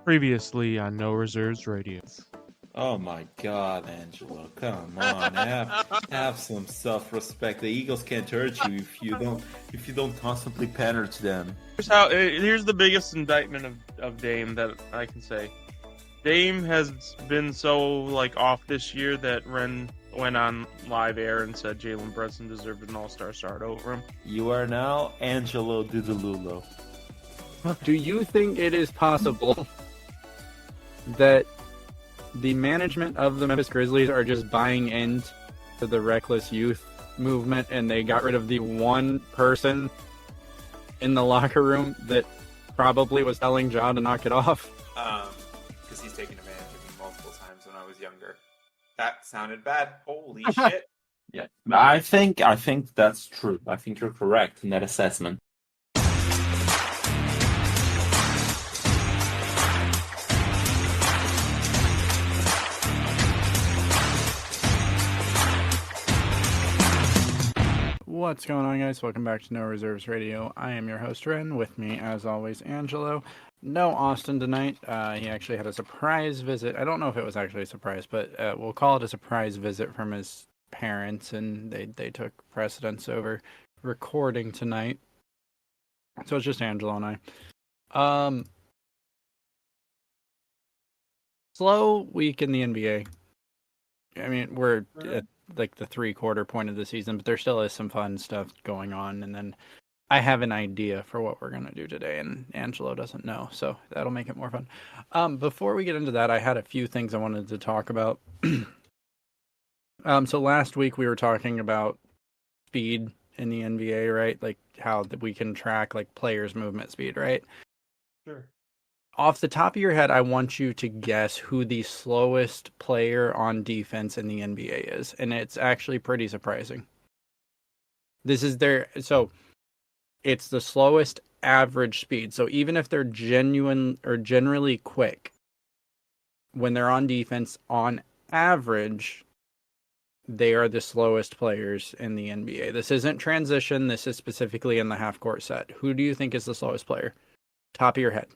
Previously on No Reserves Radio. Oh my God, Angelo! Come on, have some self-respect. The Eagles can't hurt you if you don't constantly pander to them. Here's the biggest indictment of Dame that I can say. Dame has been so off this year that Rehn went on live air and said Jalen Brunson deserved an all-star start over him. You are now Angelo Didululo. Do you think it is possible that the management of the Memphis Grizzlies are just buying into the reckless youth movement and they got rid of the one person in the locker room that probably was telling Ja to knock it off? Because he's taken advantage of me multiple times when I was younger. That sounded bad. Holy shit. Yeah, I think that's true. I think you're correct in that assessment. What's going on, guys? Welcome back to No Reserves Radio. I am your host, Rehn. With me, as always, Angelo. No Austin tonight. He actually had a surprise visit. I don't know if it was actually a surprise, but we'll call it a surprise visit from his parents, and they took precedence over recording tonight. So it's just Angelo and I. Slow week in the NBA. I mean, we're at like the 3/4 point of the season, but there still is some fun stuff going on. And then I have an idea for what we're going to do today, and Angelo doesn't know, so that'll make it more fun. Before we get into that, I had a few things I wanted to talk about. So last week we were talking about speed in the NBA, right? Like how we can track like players' movement speed, right? Sure. Off the top of your head, I want you to guess who the slowest player on defense in the NBA is, and it's actually pretty surprising. So it's the slowest average speed. So even if they're genuine or generally quick, when they're on defense, on average, they are the slowest players in the NBA. This isn't transition. This is specifically in the half-court set. Who do you think is the slowest player? Top of your head.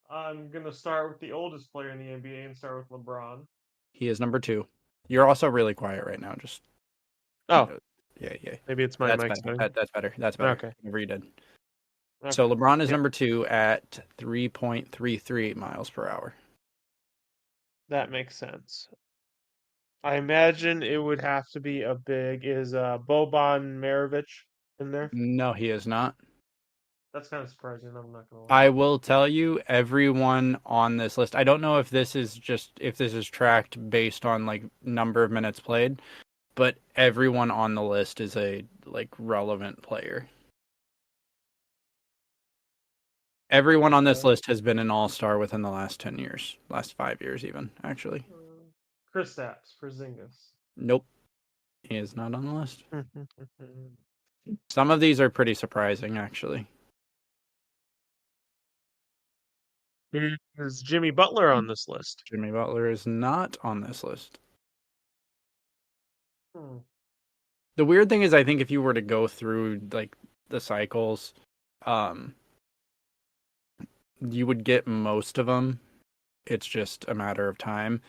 I'm going to start with the oldest player in the NBA and start with LeBron. He is number 2. You're also really quiet right now. Just yeah. Maybe it's my mic. That's better. Okay. Whatever you did. Okay. So LeBron is number 2 at 3.33 miles per hour. That makes sense. I imagine it would have to be a big. Is Boban Marovic in there? No, he is not. That's kind of surprising. I'm not gonna lie. I will tell you, everyone on this list. I don't know if this is tracked based on like number of minutes played, but everyone on the list is a like relevant player. Everyone on this list has been an all-star within the last 10 years, last 5 years even, actually. Kristaps Porzingis. Nope, he is not on the list. Some of these are pretty surprising, actually. Is Jimmy Butler on this list? Jimmy Butler is not on this list. The weird thing is, I think if you were to go through like the cycles, you would get most of them. It's just a matter of time.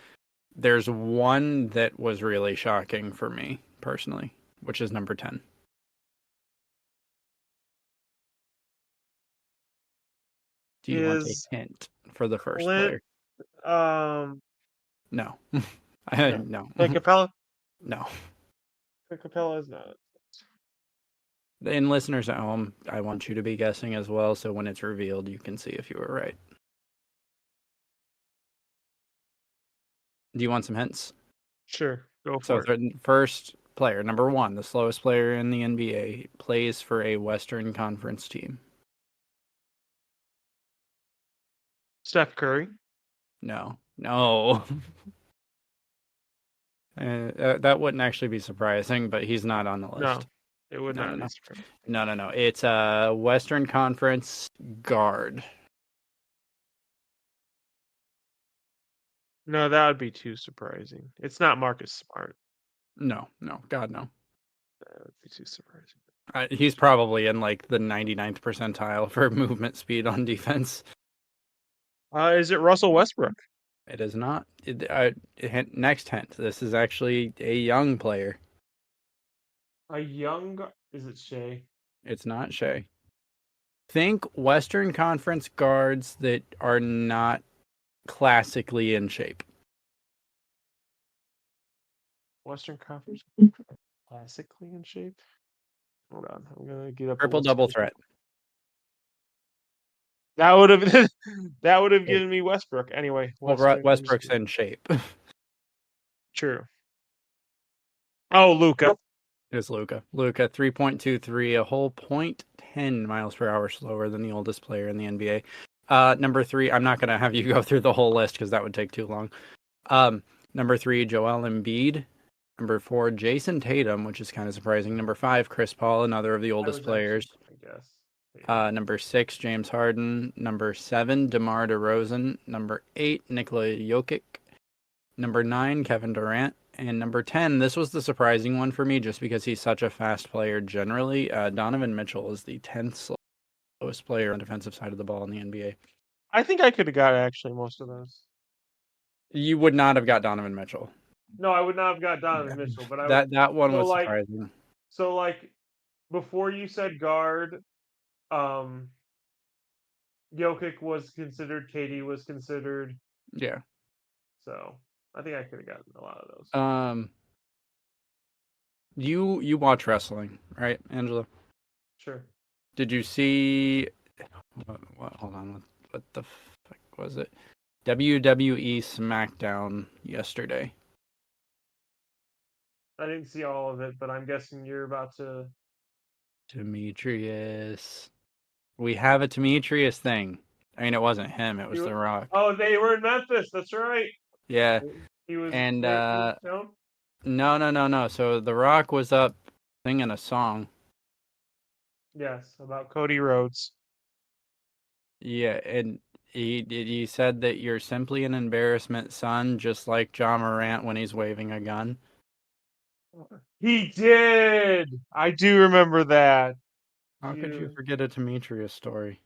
There's one that was really shocking for me personally, which is number 10. Do you want a hint for the first player? No. No. Hey, Capella? No. Capella is not. And listeners at home, I want you to be guessing as well, so when it's revealed, you can see if you were right. Do you want some hints? Sure, go for it. So, first player, number 1, the slowest player in the NBA, plays for a Western Conference team. Steph Curry? No. That wouldn't actually be surprising, but he's not on the list. No, it would not be surprising. No. It's a Western Conference guard. No, that would be too surprising. It's not Marcus Smart. No. God, no. That would be too surprising. He's probably in like the 99th percentile for movement speed on defense. Is it Russell Westbrook? It is not. Next hint. This is actually a young player. Is it Shea? It's not Shea. Think Western Conference guards that are not classically in shape. Western Conference classically in shape. Hold on, I'm gonna get up. Triple double threat. That would have that would have given me Westbrook anyway. Well, Westbrook's in shape. True. Oh, Luca. Is Luca. Luca, 3.23, a whole 0.10 miles per hour slower than the oldest player in the NBA. Number 3, I'm not going to have you go through the whole list because that would take too long. Number 3, Joel Embiid. Number 4, Jason Tatum, which is kind of surprising. Number 5, Chris Paul, another of the oldest players. I guess. Number 6, James Harden. Number 7, DeMar DeRozan. Number 8, Nikola Jokic. Number 9, Kevin Durant. And number 10, this was the surprising one for me just because he's such a fast player generally. Donovan Mitchell is the 10th slowest player on the defensive side of the ball in the NBA. I think I could have got actually most of those. You would not have got Donovan Mitchell. No, I would not have got Donovan Mitchell, but that one was surprising. So like before you said guard, Jokic was considered, KD was considered. Yeah. So I think I could have gotten a lot of those. You watch wrestling, right, Angelo? Sure. Did you see? Hold on. What the fuck was it? WWE SmackDown yesterday. I didn't see all of it, but I'm guessing you're about to. Demetrius. We have a Demetrius thing. I mean, it wasn't him. It was The Rock. Oh, they were in Memphis. That's right. Yeah. He was. And no. No. So The Rock was up singing a song. Yes, about Cody Rhodes. Yeah, and he said that you're simply an embarrassment, son, just like John Morant when he's waving a gun. He did. I do remember that. How could you forget a Demetrius story?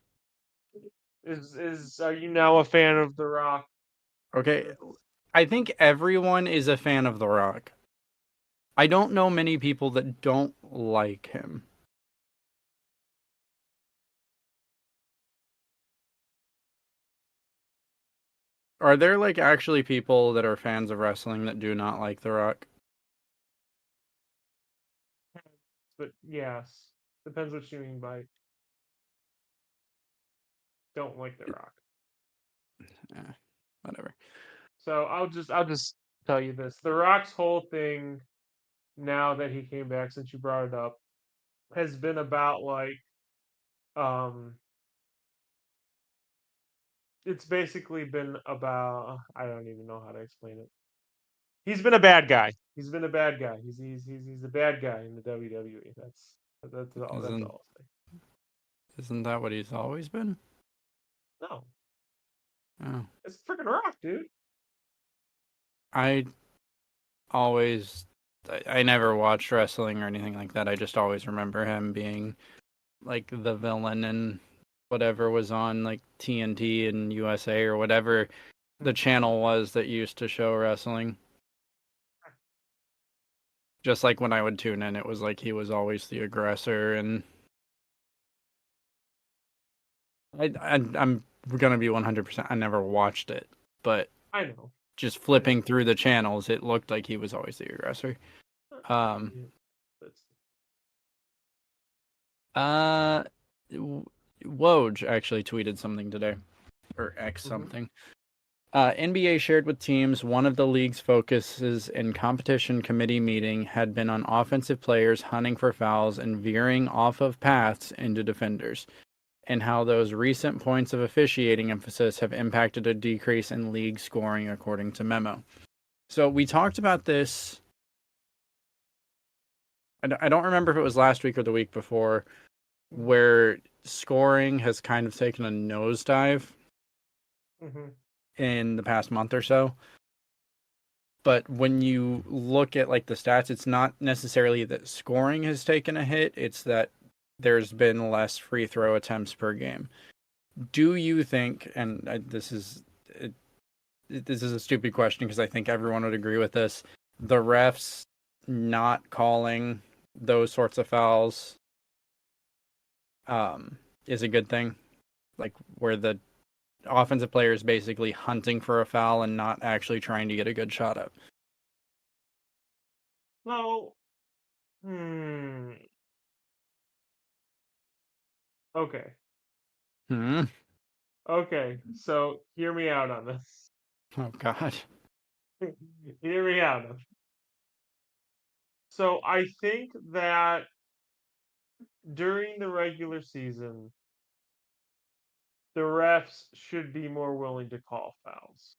Are you now a fan of The Rock? Okay, I think everyone is a fan of The Rock. I don't know many people that don't like him. Are there like actually people that are fans of wrestling that do not like The Rock? But yes, depends what you mean by don't like The Rock. Whatever. So I'll just tell you this: The Rock's whole thing, now that he came back, since you brought it up, has been about like, it's basically been about, I don't even know how to explain it. He's been a bad guy. He's been a bad guy. He's a bad guy in the WWE. That's all. That's all I'll say. Isn't that what he's always been? No. Oh. It's freaking Rock, dude. I never watched wrestling or anything like that. I just always remember him being like the villain in whatever was on like TNT and USA or whatever the channel was that used to show wrestling. Just like when I would tune in, it was like he was always the aggressor, and I'm gonna be 100%. I never watched it, but I know. Just flipping through the channels, it looked like he was always the aggressor. Woj actually tweeted something today, or X something. NBA shared with teams one of the league's focuses in competition committee meeting had been on offensive players hunting for fouls and veering off of paths into defenders, and how those recent points of officiating emphasis have impacted a decrease in league scoring, according to memo. So we talked about this. I don't remember if it was last week or the week before, where scoring has kind of taken a nosedive in the past month or so. But when you look at like the stats, it's not necessarily that scoring has taken a hit. It's that there's been less free throw attempts per game. Do you think, and this is this is a stupid question because I think everyone would agree with this. The refs not calling those sorts of fouls is a good thing. Like where the offensive player is basically hunting for a foul and not actually trying to get a good shot up. No. Okay. Hmm. Okay. So hear me out on this. Oh God. Hear me out on. So I think that during the regular season, the refs should be more willing to call fouls.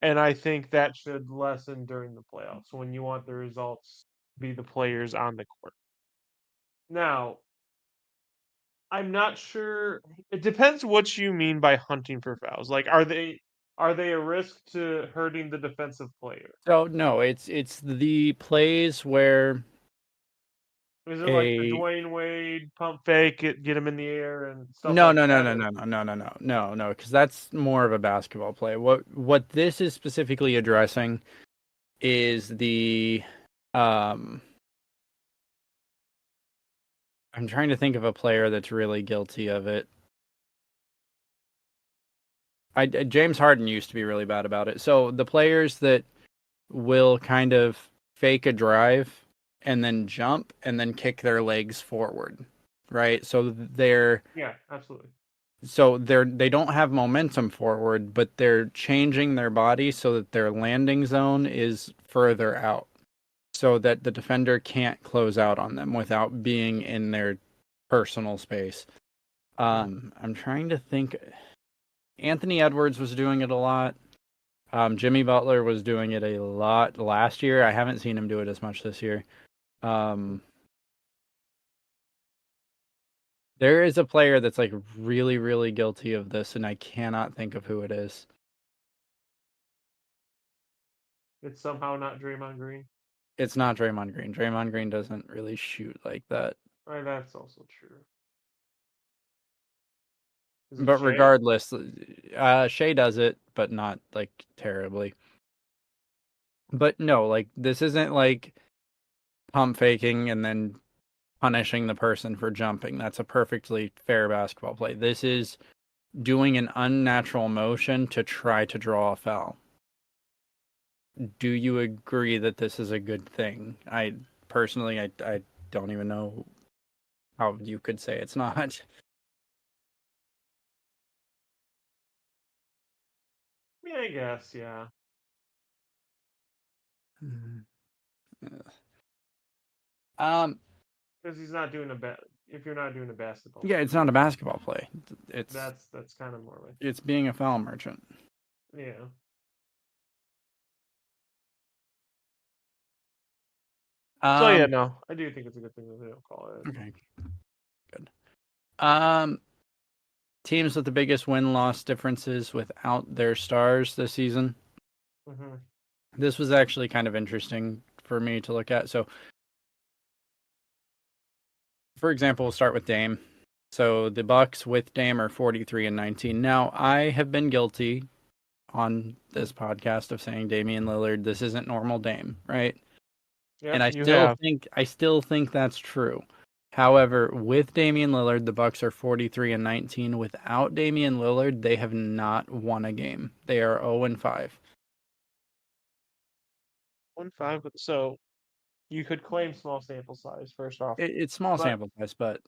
And I think that should lessen during the playoffs when you want the results to be the players on the court. Now, I'm not sure. It depends what you mean by hunting for fouls. Like, are they a risk to hurting the defensive player? So no, it's the plays where Is it like the a Dwayne Wade pump fake, get him in the air and stuff no like no no that? no no no no no no no no because that's more of a basketball play. What this is specifically addressing is the um I'm trying to think of a player that's really guilty of it. James Harden used to be really bad about it. So the players that will kind of fake a drive and then jump and then kick their legs forward, right? Yeah, absolutely. They don't have momentum forward, but they're changing their body so that their landing zone is further out, so that the defender can't close out on them without being in their personal space. I'm trying to think. Anthony Edwards was doing it a lot. Jimmy Butler was doing it a lot last year. I haven't seen him do it as much this year. There is a player that's like really, really guilty of this, and I cannot think of who it is. It's somehow not Draymond Green. It's not Draymond Green. Draymond Green doesn't really shoot like that. Right, that's also true. Is it But Shea? regardless, Shea does it, but not like terribly. But no, like this isn't like pump faking and then punishing the person for jumping. That's a perfectly fair basketball play. This is doing an unnatural motion to try to draw a foul. Do you agree that this is a good thing? I personally, I don't even know how you could say it's not. Yeah, I guess, yeah. Um, Because he's not doing a if you're not doing a basketball yeah, play, it's not a basketball play. It's that's kind of more like it's being a foul merchant. yeah. So yeah, Um, no, I do think it's a good thing that they don't call it. okay, good. Um, teams with the biggest win-loss differences without their stars this season. Mm-hmm. This was actually kind of interesting for me to look at. So, for example, we'll start with Dame. So the Bucks with Dame are 43 and 19. Now, I have been guilty on this podcast of saying Damian Lillard, this isn't normal Dame, right? And Yep, you have. I still think that's true. However, with Damian Lillard, the Bucks are 43 and 19. Without Damian Lillard, they have not won a game. They are 0 and 5. 1-5. So you could claim small sample size first off, It's small but sample size, but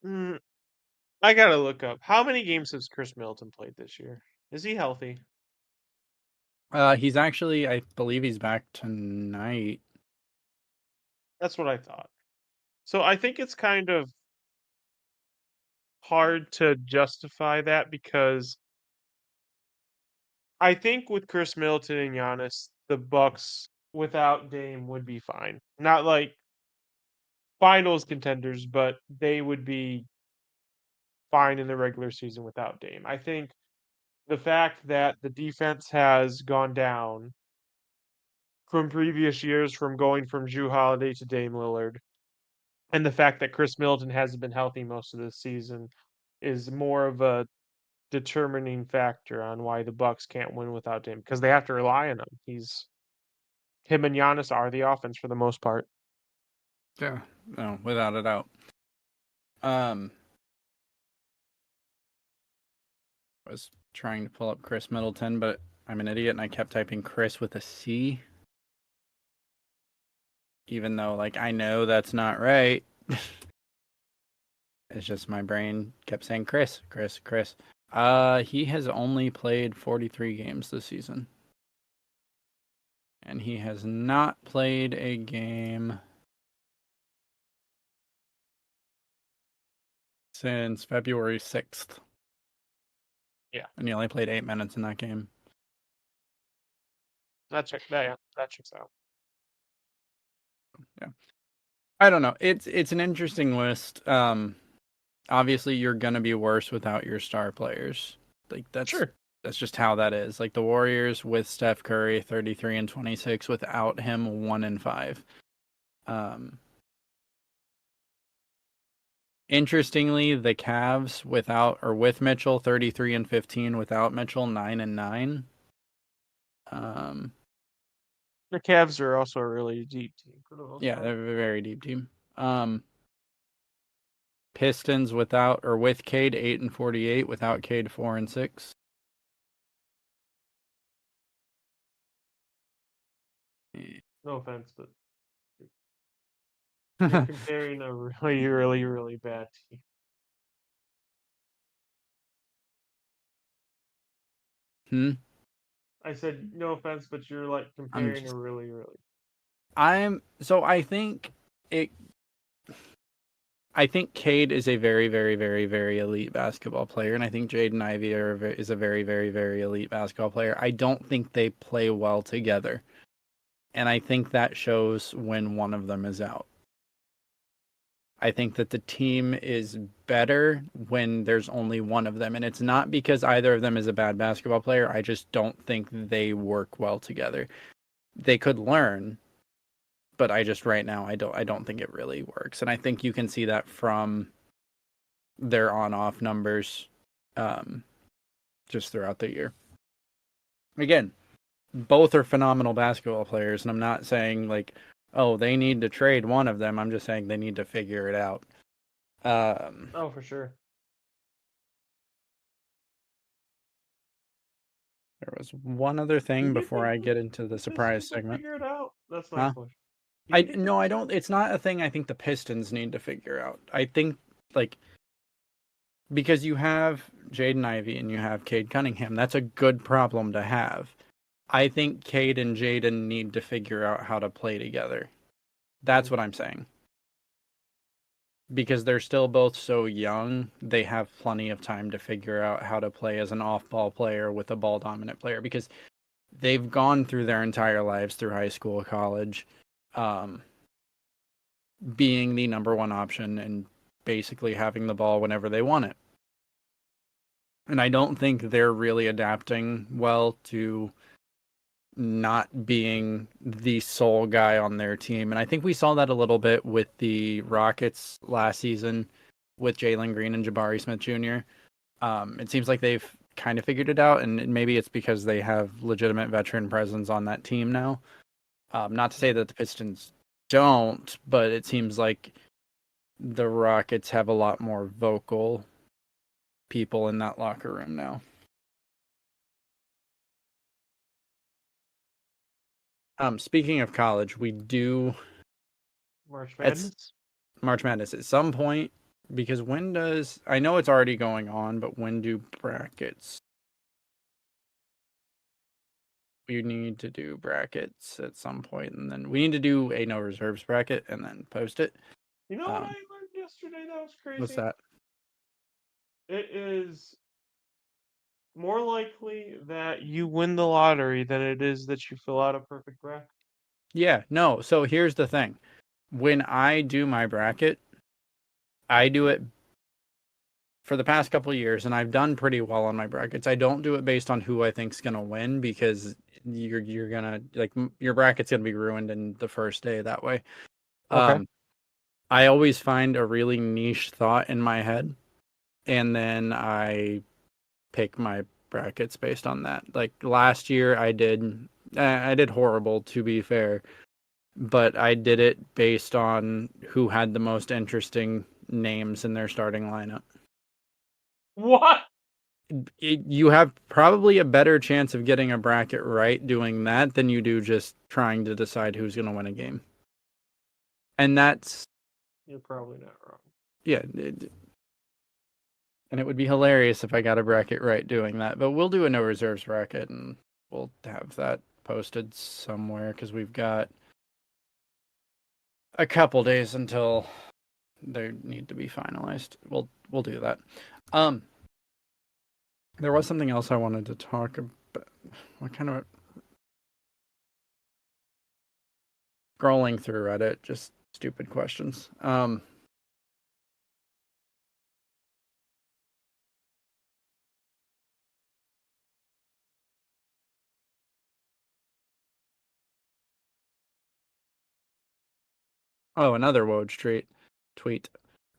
mm, I gotta look up how many games has Chris Middleton played this year. Is he healthy? he's actually, I believe he's back tonight. That's what I thought. So I think it's kind of hard to justify that because I think with Chris Middleton and Giannis, the Bucks without Dame would be fine. Not like finals contenders, but they would be fine in the regular season without Dame. I think the fact that the defense has gone down from previous years from going from Drew Holiday to Dame Lillard, and the fact that Chris Middleton hasn't been healthy most of this season, is more of a determining factor on why the Bucks can't win without him because they have to rely on him. Him and Giannis are the offense for the most part. Yeah, no, without a doubt. I was trying to pull up Chris Middleton, but I'm an idiot and I kept typing Chris with a C. Even though, like, I know that's not right. It's just my brain kept saying Chris, Chris, Chris. He has only played 43 games this season. And he has not played a game since February 6th. Yeah. And he only played 8 minutes in that game. That checks out. Yeah. I don't know. It's an interesting list. Obviously you're gonna be worse without your star players. Like that's just how that is. Like the Warriors with Steph Curry, 33 and 26, without him 1-5. Interestingly, the Cavs with Mitchell, 33 and 15, without Mitchell, 9-9. The Cavs are also a really deep team for the most Yeah, part. they're a very deep team. Pistons with Cade 8 and 48, without Cade 4 and 6. No offense, but you're comparing a really, really, really bad team. I said no offense, but you're like comparing a really, really. I think Cade is a very, very, very, very elite basketball player, and I think Jaden Ivey is a very, very, very elite basketball player. I don't think they play well together, and I think that shows when one of them is out. I think that the team is better when there's only one of them, and it's not because either of them is a bad basketball player. I just don't think they work well together. They could learn, but I don't think it really works. And I think you can see that from their on-off numbers just throughout the year. Again, both are phenomenal basketball players, and I'm not saying like, oh, they need to trade one of them. I'm just saying they need to figure it out. Oh, for sure. There was one other thing before I get into the surprise segment. Figure it out. That's my question. I don't. It's not a thing I think the Pistons need to figure out. I think like because you have Jaden Ivey and you have Cade Cunningham, that's a good problem to have. I think Cade and Jaden need to figure out how to play together. That's what I'm saying. Because they're still both so young, they have plenty of time to figure out how to play as an off-ball player with a ball-dominant player. Because they've gone through their entire lives through high school, college, being the number one option and basically having the ball whenever they want it. And I don't think they're really adapting well to not being the sole guy on their team. And I think we saw that a little bit with the Rockets last season with Jalen Green and Jabari Smith Jr. It seems like they've kind of figured it out, and maybe it's because they have legitimate veteran presence on that team now. Not to say that the Pistons don't, but it seems like the Rockets have a lot more vocal people in that locker room now. Speaking of college, we do March Madness. March Madness at some point, because I know it's already going on, but when do brackets? We need to do brackets at some point, and then we need to do a no reserves bracket and then post it. You know what I learned yesterday that was crazy? What's that? It is more likely that you win the lottery than it is that you fill out a perfect bracket. Yeah, no. So here's the thing. When I do my bracket, I do it for the past couple of years, and I've done pretty well on my brackets. I don't do it based on who I think's gonna win, because you're gonna like your bracket's gonna be ruined in the first day that way. Okay. I always find a really niche thought in my head, and then I pick my brackets based on that. Like last year, I did horrible, to be fair, but I did it based on who had the most interesting names in their starting lineup. What? You have probably a better chance of getting a bracket right doing that than you do just trying to decide who's going to win a game. And that's, You're probably not wrong. yeah. And it would be hilarious if I got a bracket right doing that. But we'll do a no reserves bracket and we'll have that posted somewhere because we've got a couple days until they need to be finalized. We'll do that. There was something else I wanted to talk about. What kind of scrolling through Reddit, just stupid questions. Oh, another Woj tweet.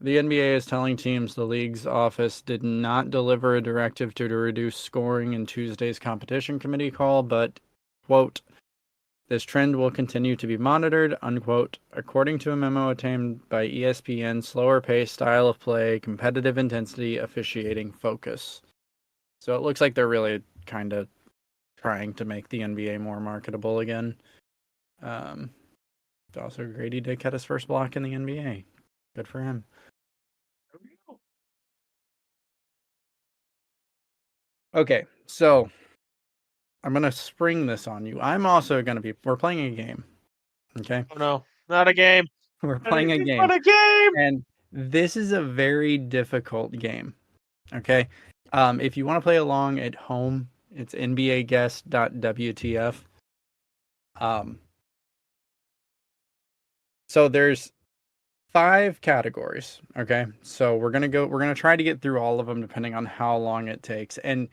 The NBA is telling teams the league's office did not deliver a directive to reduce scoring in Tuesday's competition committee call, but, quote, this trend will continue to be monitored, unquote, according to a memo obtained by ESPN, slower pace, style of play, competitive intensity, officiating, focus. So it looks like they're really kind of trying to make the NBA more marketable again. Also, Grady Dick had his first block in the NBA. Good for him. Okay, so I'm going to spring this on you. I'm also going to be... We're playing a game. Okay? Oh no, not a game. We're playing a game. Not a game. And this is a very difficult game. Okay? If you want to play along at home, it's nbaguest.wtf. So there's 5 categories. Okay? So we're going to try to get through all of them depending on how long it takes. And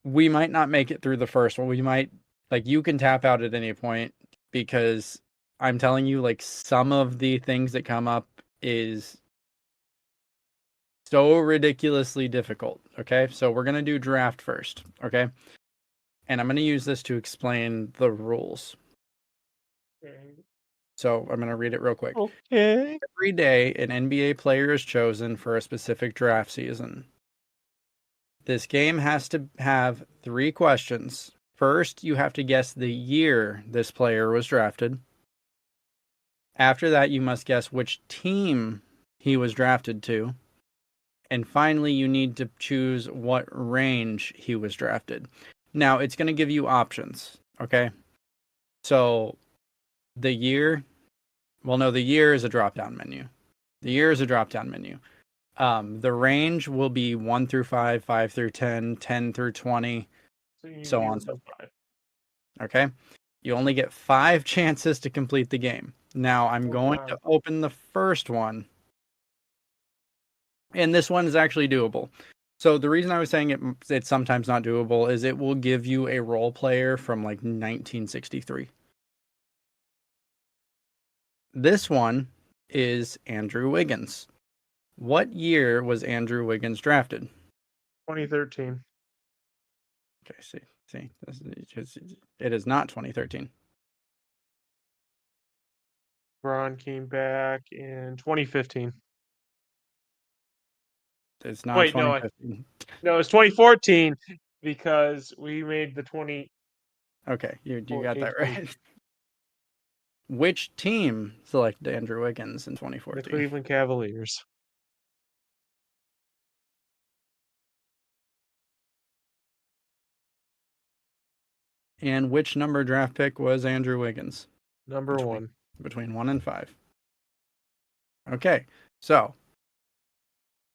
we might not make it through the first one. We might, like, you can tap out at any point because I'm telling you, like, some of the things that come up is so ridiculously difficult. Okay, so we're gonna do draft first. Okay, and I'm gonna use this to explain the rules. So I'm gonna read it real quick. Okay. Every day, an NBA player is chosen for a specific draft season. This game has to have 3 questions. First, you have to guess the year this player was drafted. After that, you must guess which team he was drafted to. And finally, you need to choose what range he was drafted. Now, it's going to give you options, okay? So, the year, the year is a drop-down menu. The year is a drop-down menu. The range will be 1 through 5, 5 through 10, 10 through 20, so on and so forth. Okay? You only get 5 chances to complete the game. Now, I'm going to open the first one. And this one is actually doable. So the reason I was saying it's sometimes not doable is it will give you a role player from like 1963. This one is Andrew Wiggins. What year was Andrew Wiggins drafted? 2013. Okay, see, it is not 2013. LeBron came back in 2015. It's not Wait, 2015. no, it's 2014 because we made the 20. Okay, you got that right. Which team selected Andrew Wiggins in 2014? The Cleveland Cavaliers. And which number draft pick was Andrew Wiggins? Number 1. Between 1 and 5. Okay, so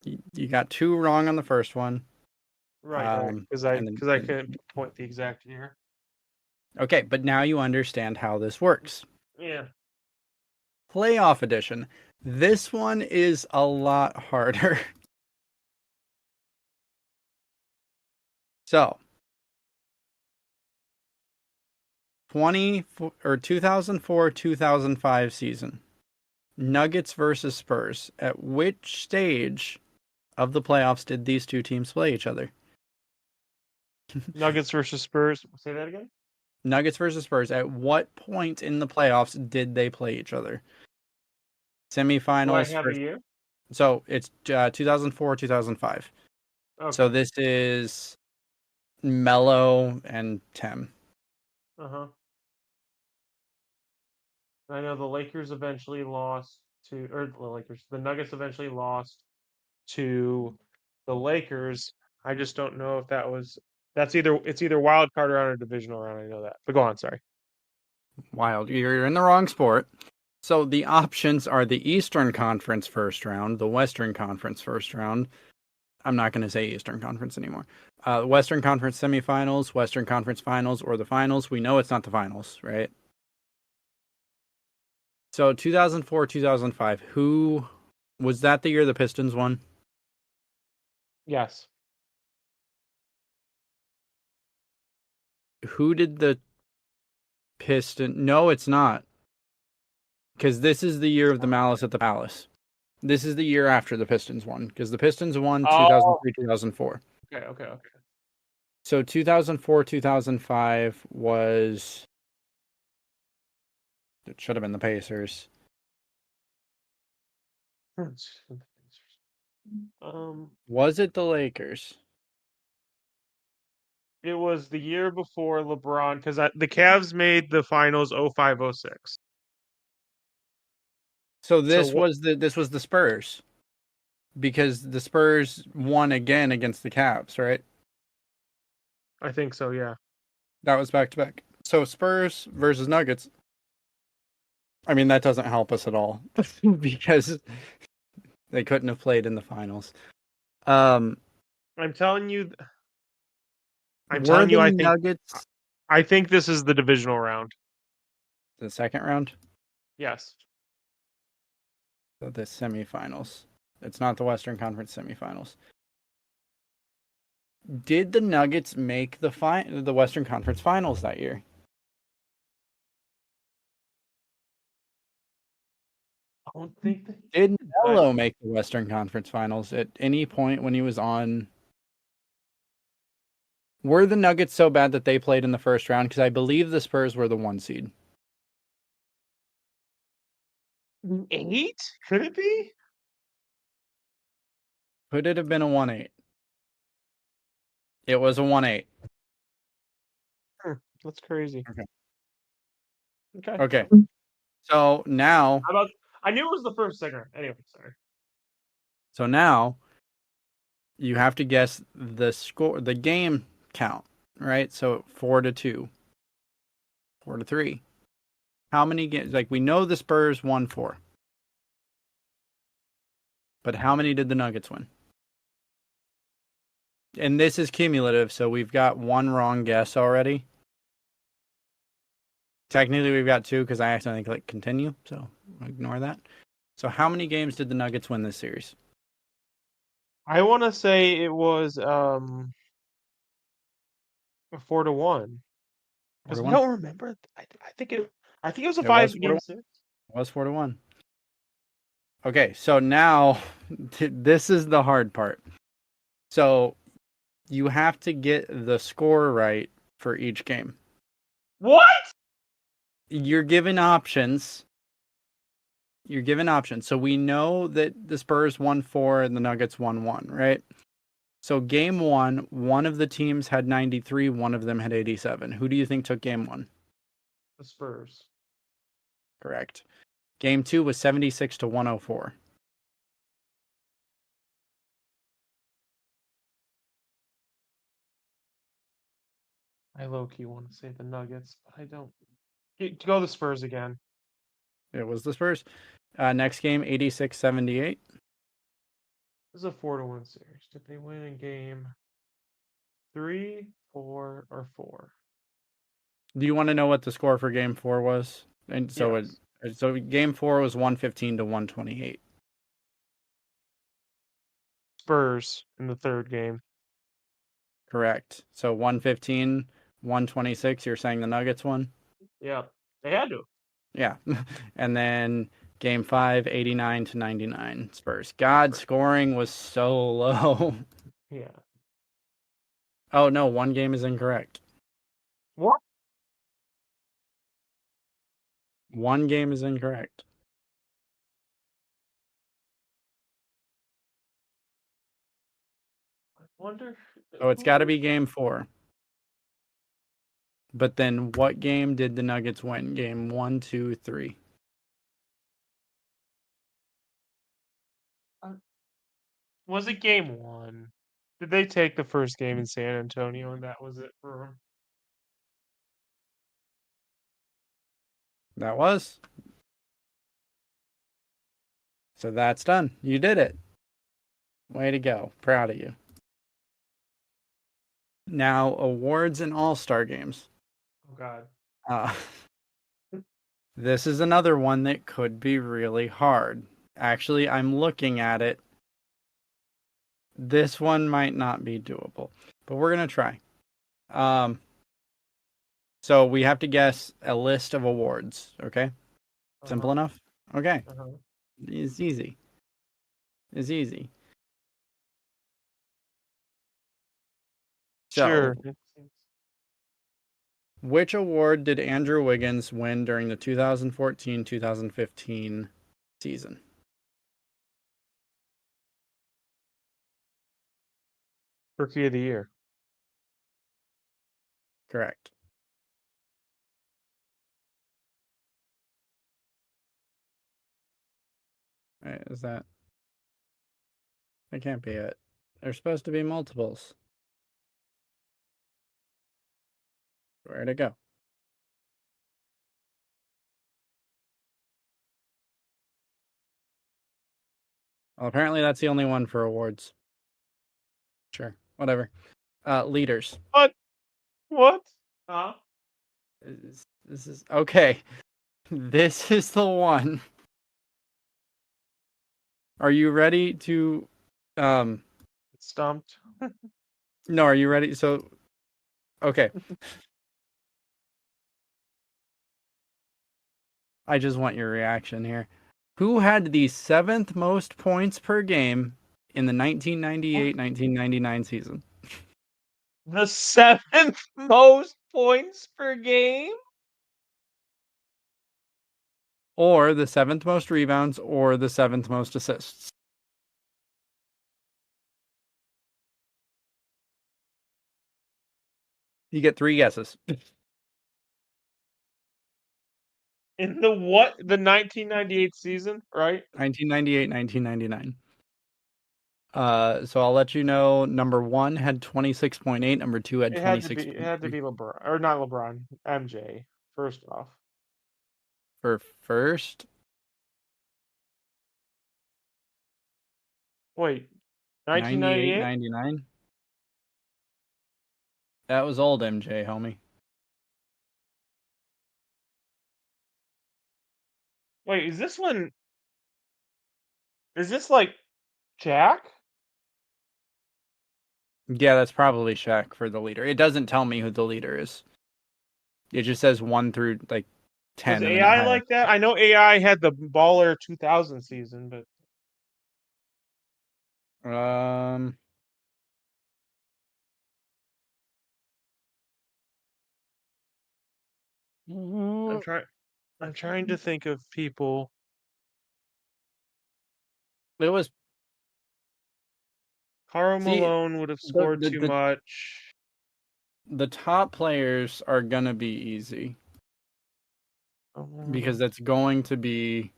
you got 2 wrong on the first one. Right, because I couldn't point the exact year. Okay, but now you understand how this works. Yeah. Playoff edition. This one is a lot harder. So, 2004-2005 season. Nuggets versus Spurs. At which stage of the playoffs did these two teams play each other? Nuggets versus Spurs. Say that again. Nuggets versus Spurs. At what point in the playoffs did they play each other? Do I Semifinals. have a year? So it's 2004, 2005. Okay. So this is Melo and Tim. Uh-huh. I know the Lakers eventually lost to, or the Nuggets eventually lost to the Lakers. I just don't know if it's either wild card round or divisional round. I know that. But go on, sorry. Wild. You're in the wrong sport. So the options are the Eastern Conference first round, the Western Conference first round. I'm not going to say Eastern Conference anymore. Western Conference semifinals, Western Conference finals, or the finals. We know it's not the finals, right? So 2004, 2005, who was that the year the Pistons won? Yes. Who did the Piston? No, it's not. Because this is the year of the Malice at the Palace. This is the year after the Pistons won. Because the Pistons won Oh, 2003, 2004. okay. So 2004, 2005 was... It should have been the Pacers. Was it the Lakers? It was the year before LeBron because the Cavs made the finals 05-06. So So this was the Spurs. Because the Spurs won again against the Cavs, right? I think so, yeah. That was back to back. So Spurs versus Nuggets. I mean, that doesn't help us at all because they couldn't have played in the finals. I'm telling you, Were the Nuggets I think this is the divisional round. the second round? Yes. So the semifinals. It's not the Western Conference semifinals. Did the Nuggets make the Western Conference finals that year? I don't think that Did Melo make the Western Conference finals at any point when he was on? Were the Nuggets so bad that they played in the first round? Because I believe the Spurs were the 1 seed. 8? Could it be? Could it have been a 1-8? It was a 1-8. That's crazy. Okay. Okay. So now... I knew it was the first second. Anyway, sorry. So now you have to guess the score, the game count, right? So 4-2, 4-3. How many games? Like, we know the Spurs won 4, but how many did the Nuggets win? And this is cumulative, so we've got one wrong guess already. Technically, we've got 2 because I accidentally clicked continue, so ignore that. So how many games did the Nuggets win this series? I want to say it was 4-1 because I 4-1? don't remember. I think it was a It was 5-game 4-1. series. It was 4-1. Okay, so now this is the hard part. So you have to get the score right for each game. What? You're given options. So we know that the Spurs won 4 and the Nuggets won 1, right? So game 1, one of the teams had 93, one of them had 87. Who do you think took game 1? The Spurs. Correct. Game 2 was 76-104. I low-key want to say the Nuggets, but I don't. Go the Spurs again. It was the Spurs. Next game, 86-78. This is a 4-1 series. Did they win in game 3, 4, or 4? Do you want to know what the score for game 4 was? And so Yes. so game 4 was 115-128. Spurs in the third game. Correct. So 115, 126, you're saying the Nuggets won? Yeah. They had to. Yeah. And then Game 5, 89-99 Spurs. God, scoring was so low. Yeah. Oh, no, one game is incorrect. What? One game is incorrect. I wonder. So it's got to be game 4. But then what game did the Nuggets win? Game 1, 2, 3. Was it game 1? Did they take the first game in San Antonio and that was it for them? That was. So that's done. You did it. Way to go. Proud of you. Now, awards and all-star games. Oh God. Uh, this is another one that could be really hard. Actually, I'm looking at it. This one might not be doable, but we're going to try. So we have to guess a list of awards, okay? Simple enough? Okay. It's easy. It's easy. So, Sure. which award did Andrew Wiggins win during the 2014-2015 season? Rookie of the year. Correct. Wait, is that? That can't be it. There's supposed to be multiples. Where'd it go? Well, apparently that's the only one for awards. Sure, whatever. Leaders. What? What? Huh? This is okay. This is the one. Are you ready to? Stumped. No, are you ready? So, okay. I just want your reaction here. Who had the 7th most points per game in the 1998-1999 season? The 7th most points per game? Or the 7th most rebounds, or the 7th most assists? You get 3 guesses. In the what? The 1998 season, right? 1998-1999. So I'll let you know. Number 1 had 26.8. Number 2 had It 26. had to be LeBron or not LeBron, MJ. First off, For first. wait, 98, 1998. 99. That was old MJ, homie. Wait, is this one? Is this like Jack? Yeah, that's probably Shaq for the leader. It doesn't tell me who the leader is. It just says 1 through like 10. Was And then it AI has, like that? I know AI had the Baller 2000 season, but um, I'm trying. I'm trying to think of people. it was Karl see Malone would have the scored the, too the much. the top players are gonna be easy because that's going to be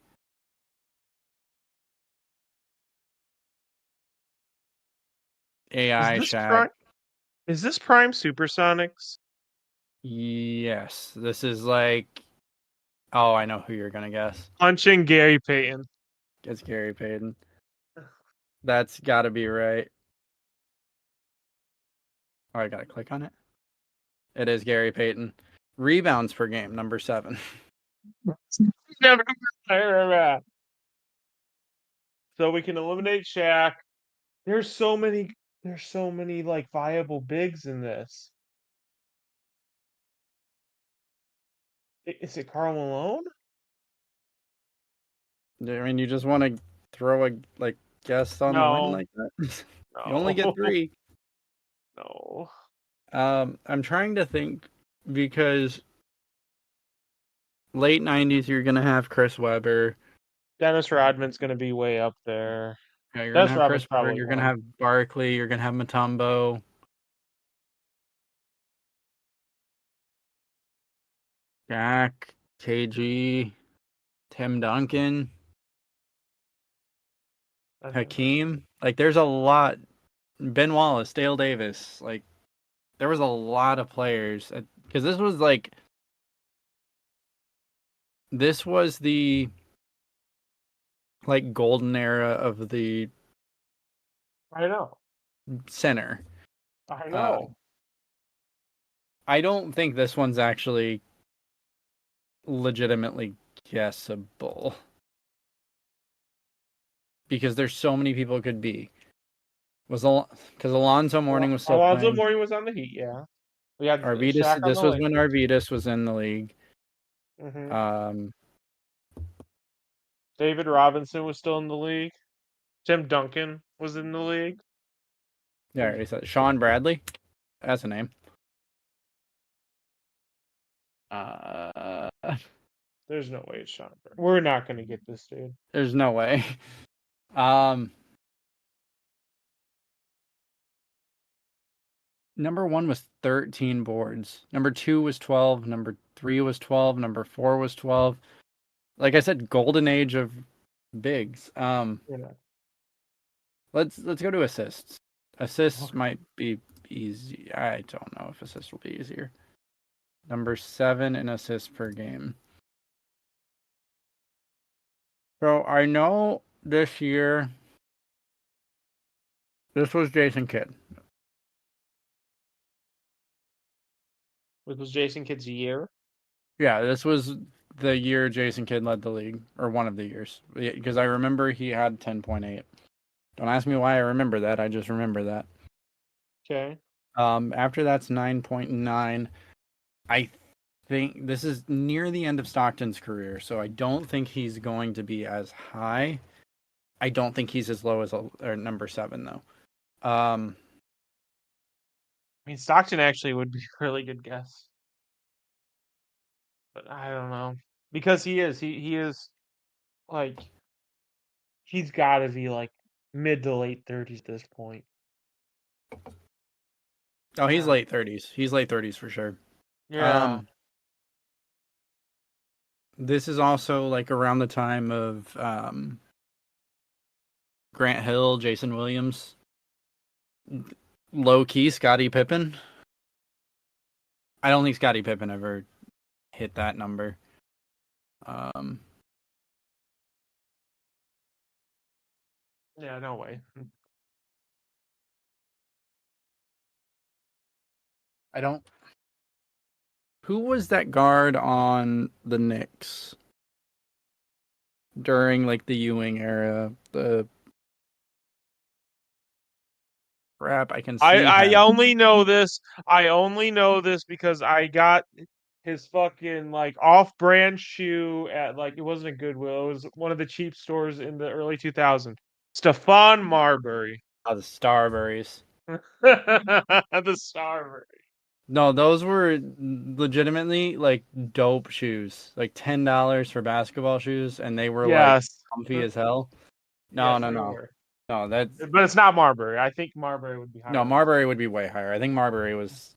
AI Shaq. Is this Prime Supersonics? Yes, this is like. Oh, I know who you're gonna guess. Punching Gary Payton. It's Gary Payton. That's got to be right. Oh, I gotta click on it. It is Gary Payton. Rebounds per game, number 7. Never mind. So we can eliminate Shaq. There's so many. There's so many like viable bigs in this. Is it Karl Malone? I mean, you just want to throw a guess on the wing No. like that? You No. only get 3. No. I'm trying to think because late 90s, you're gonna have Chris Webber. Dennis Rodman's going to be way up there. Yeah, you're gonna Dennis have Rodman's Chris Webber. probably You're gonna one. have Barkley. You're gonna have Mutombo. Jack, KG, Tim Duncan, Hakeem. Like, there's a lot. Ben Wallace, Dale Davis. Like, there was a lot of players because this was the like golden era of the I know. center. I know. I don't think this one's actually legitimately guessable because there's so many people it could be. Because Alonzo Mourning was still Alonzo playing. Mourning was on the Heat, yeah. We had Arvidas. Shaq on This the was when Lakers. Arvidas was in the league. Mm-hmm. David Robinson was still in the league. Tim Duncan was in the league. Yeah, I already said Sean Bradley. That's a name. There's no way it's Sean. We're not going to get this, dude. There's no way. Number 1 was 13 boards. Number 2 was 12. Number 3 was 12. Number 4 was 12. Like I said, golden age of bigs. Let's go to assists. Assists might be easy. I don't know if assists will be easier. Number 7 in assists per game. So I know this year, this was Jason Kidd. It was Jason Kidd's year. Yeah, this was the year Jason Kidd led the league, or one of the years, because I remember he had 10.8. Don't ask me why I remember that. I just remember that. Okay. After that's 9.9. I think this is near the end of Stockton's career, so I don't think he's going to be as high. I don't think he's as low as number 7 though. I mean, Stockton actually would be a really good guess, but I don't know because he is like he's got to be like mid to late 30s at this point. Oh, he's Yeah. late 30s. He's late 30s for sure. Yeah. This is also like around the time of Grant Hill, Jason Williams, low key Scottie Pippen. I don't think Scottie Pippen ever hit that number. Yeah, no way. I don't. Who was that guard on the Knicks during like the Ewing era? The crap, I can see I him. only know this. I only know this because I got his fucking like off-brand shoe at like it wasn't a Goodwill. It was one of the cheap stores in the early 2000s. Stephon Marbury. Oh, the Starburys. The Starbury. No, those were legitimately like dope shoes. Like $10 for basketball shoes, and they were like Yes. comfy as hell. No, Yes, no, they no, were. no. That's But it's not Marbury. I think Marbury would be higher. no. Marbury would be way higher. I think Marbury was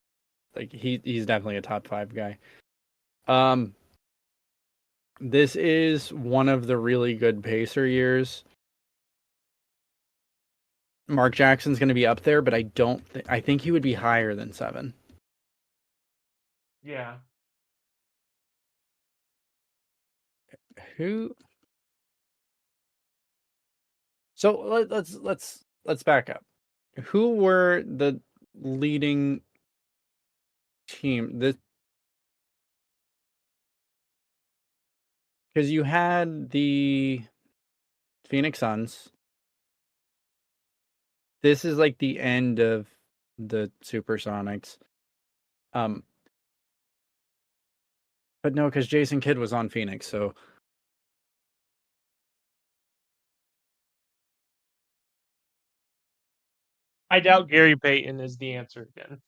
like he's definitely a top 5 guy. This is one of the really good Pacer years. Mark Jackson's going to be up there, but I think he would be higher than 7. Yeah. Who? So let's back up. Who were the leading team? Because you had the Phoenix Suns. This is like the end of the Supersonics. But no, because Jason Kidd was on Phoenix, so I doubt Gary Payton is the answer again.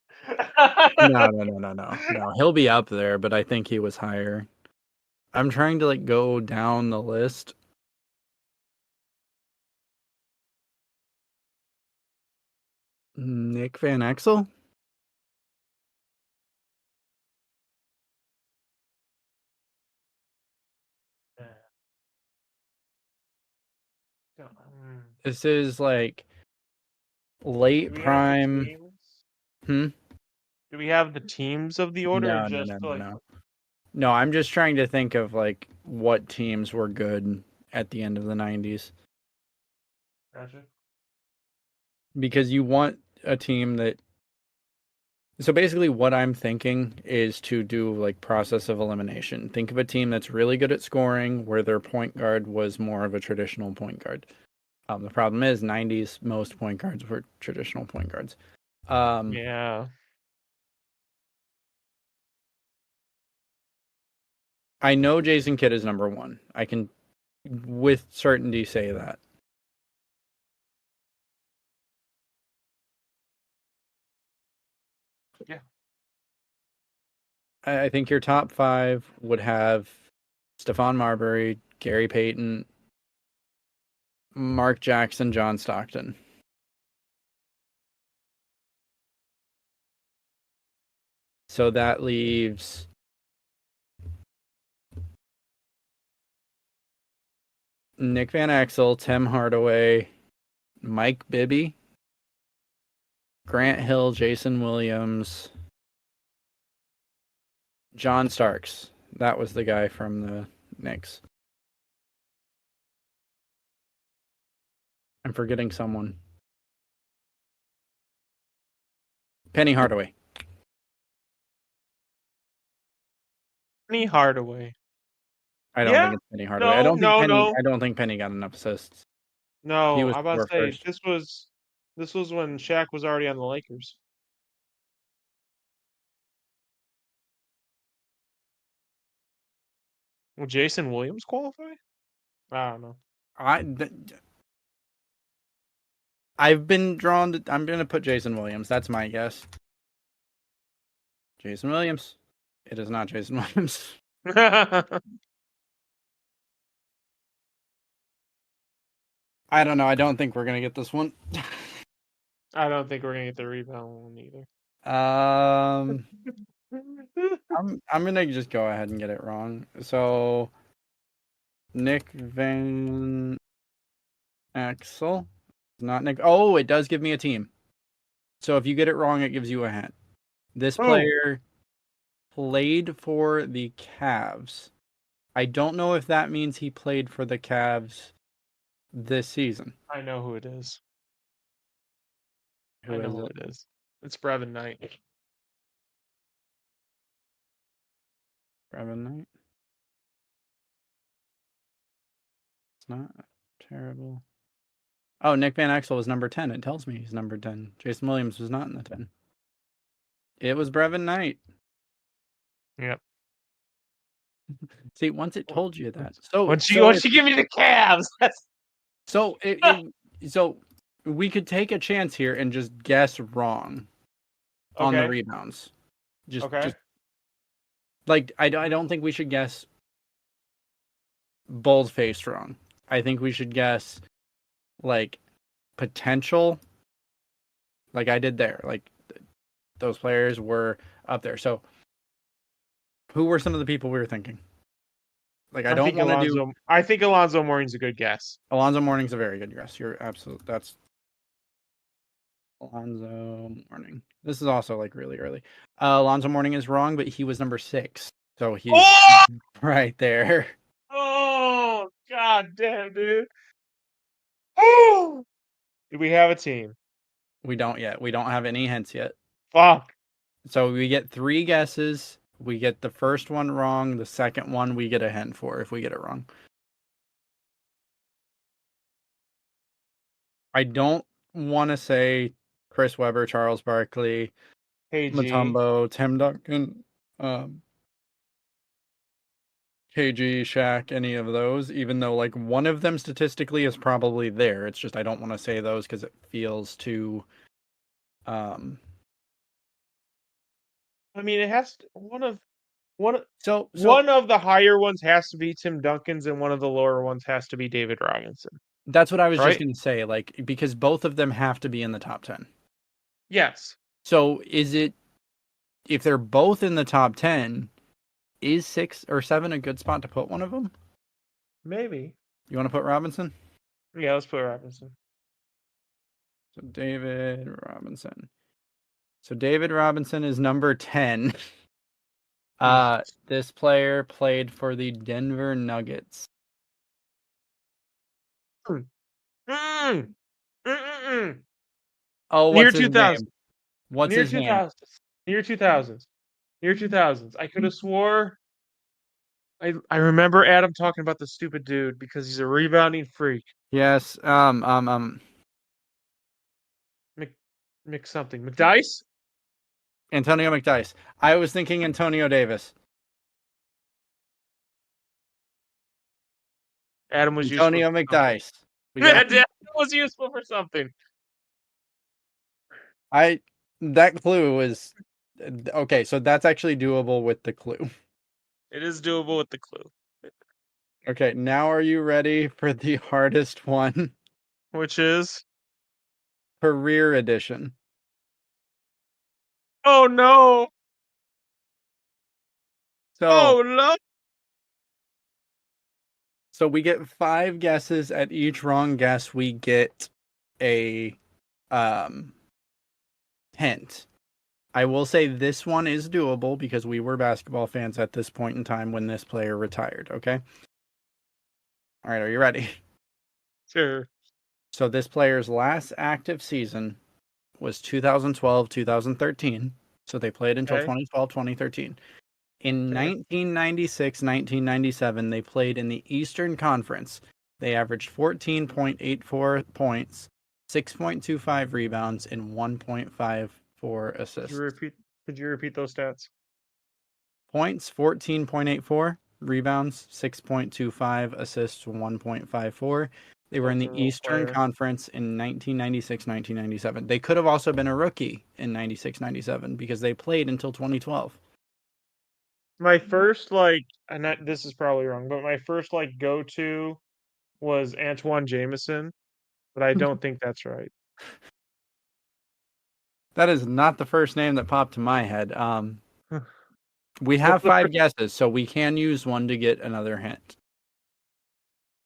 No. He'll be up there, but I think he was higher. I'm trying to like go down the list. Nick Van Exel? This is like late Do we have the prime. teams? Do we have the teams of the order or just like No, I'm just trying to think of like what teams were good at the end of the 90s. Gotcha. Because you want a team that. So basically, what I'm thinking is to do like process of elimination. Think of a team that's really good at scoring, where their point guard was more of a traditional point guard. The problem is, 90s most point guards were traditional point guards. Yeah. I know Jason Kidd is number one. I can, with certainty, say that. Yeah. I think your top five would have Stephon Marbury, Gary Payton, Mark Jackson, John Stockton. So that leaves Nick Van Exel, Tim Hardaway, Mike Bibby, Grant Hill, Jason Williams, John Starks. That was the guy from the Knicks. I'm forgetting someone. Penny Hardaway. Penny Hardaway. I don't think it's Penny Hardaway. I don't think Penny got enough assists. He No, was I'm about to score say first. this was when Shaq was already on the Lakers. Will Jason Williams qualify? I don't know. I've been drawn to. I'm going to put Jason Williams. That's my guess. Jason Williams. It is not Jason Williams. I don't know. I don't think we're going to get this one. I don't think we're gonna get the rebound one either. I'm gonna just go ahead and get it wrong. So Nick Van Exel, not Nick. Oh, it does give me a team. So if you get it wrong, it gives you a hint. This player played for the Cavs. I don't know if that means he played for the Cavs this season. I know who it is. Who is it? It's Brevin Knight. Brevin Knight? It's not terrible. Oh, Nick Van Exel was number 10. It tells me he's number 10. Jason Williams was not in the 10. It was Brevin Knight. Yep. See, once it told you that. So once you give me the Cavs. So we could take a chance here and just guess wrong on the rebounds. Just like I don't think we should guess bold-faced wrong. I think we should guess like potential, like I did there. Like those players were up there. So who were some of the people we were thinking? Like I think Alonzo Mourning's a good guess. Alonzo Mourning's a very good guess. You're absolute. That's Alonzo Mourning. This is also like really early. Alonzo Mourning is wrong, but he was number 6, so he's right there. Oh god damn, dude! Oh, do we have a team? We don't yet. We don't have any hints yet. Fuck. So we get 3 guesses. We get the first one wrong. The second one we get a hint for if we get it wrong. I don't want to say Chris Webber, Charles Barkley, Mutombo, Tim Duncan, KG, Shaq, any of those, even though like one of them statistically is probably there. It's just I don't want to say those because it feels too Um, I mean, it has to, so one of the higher ones has to be Tim Duncan's, and one of the lower ones has to be David Robinson. that's what I was just Right? going to say, like, because both of them have to be in the top 10. Yes. So is it, if they're both in the top 10, is 6 or 7 a good spot to put one of them? Maybe. You want to put Robinson? Yeah, let's put Robinson. So David Robinson. So David Robinson is number 10. This player played for the Denver Nuggets. Mm. Mm. Mm-mm-mm. Oh, Near what's his 2000. name? What's Near his name? 2000s. Near 2000s. Near 2000s. I could have swore. I remember Adam talking about the stupid dude because he's a rebounding freak. Yes. Mc something. McDice? Antonio McDice. I was thinking Antonio Davis. Adam was useful Antonio for something. McDice. We got Adam was useful for something. that clue was okay, so that's actually doable with the clue. It is doable with the clue. Okay, now are you ready for the hardest one? Which is? Career edition. Oh no! So Oh no! we get 5 guesses. At each wrong guess, we get a hint. I will say this one is doable because we were basketball fans at this point in time when this player retired, okay? All right, are you ready? Sure. So this player's last active season was 2012-2013. So they played until Okay. 2012-2013. In Okay. 1996-1997, they played in the Eastern Conference. They averaged 14.84 points, 6.25 rebounds, and 1.54 Could you assists. repeat? Could you repeat those stats? Points 14.84, rebounds 6.25, assists 1.54. They were in That's a the role Eastern player. Conference in 1996-1997. They could have also been a rookie in 96-97 because they played until 2012. My first this is probably wrong, but my first go to was Antoine Jameson, but I don't think that's right. That is not the first name that popped to my head. We What's have the 5 guesses, so we can use one to get another hint.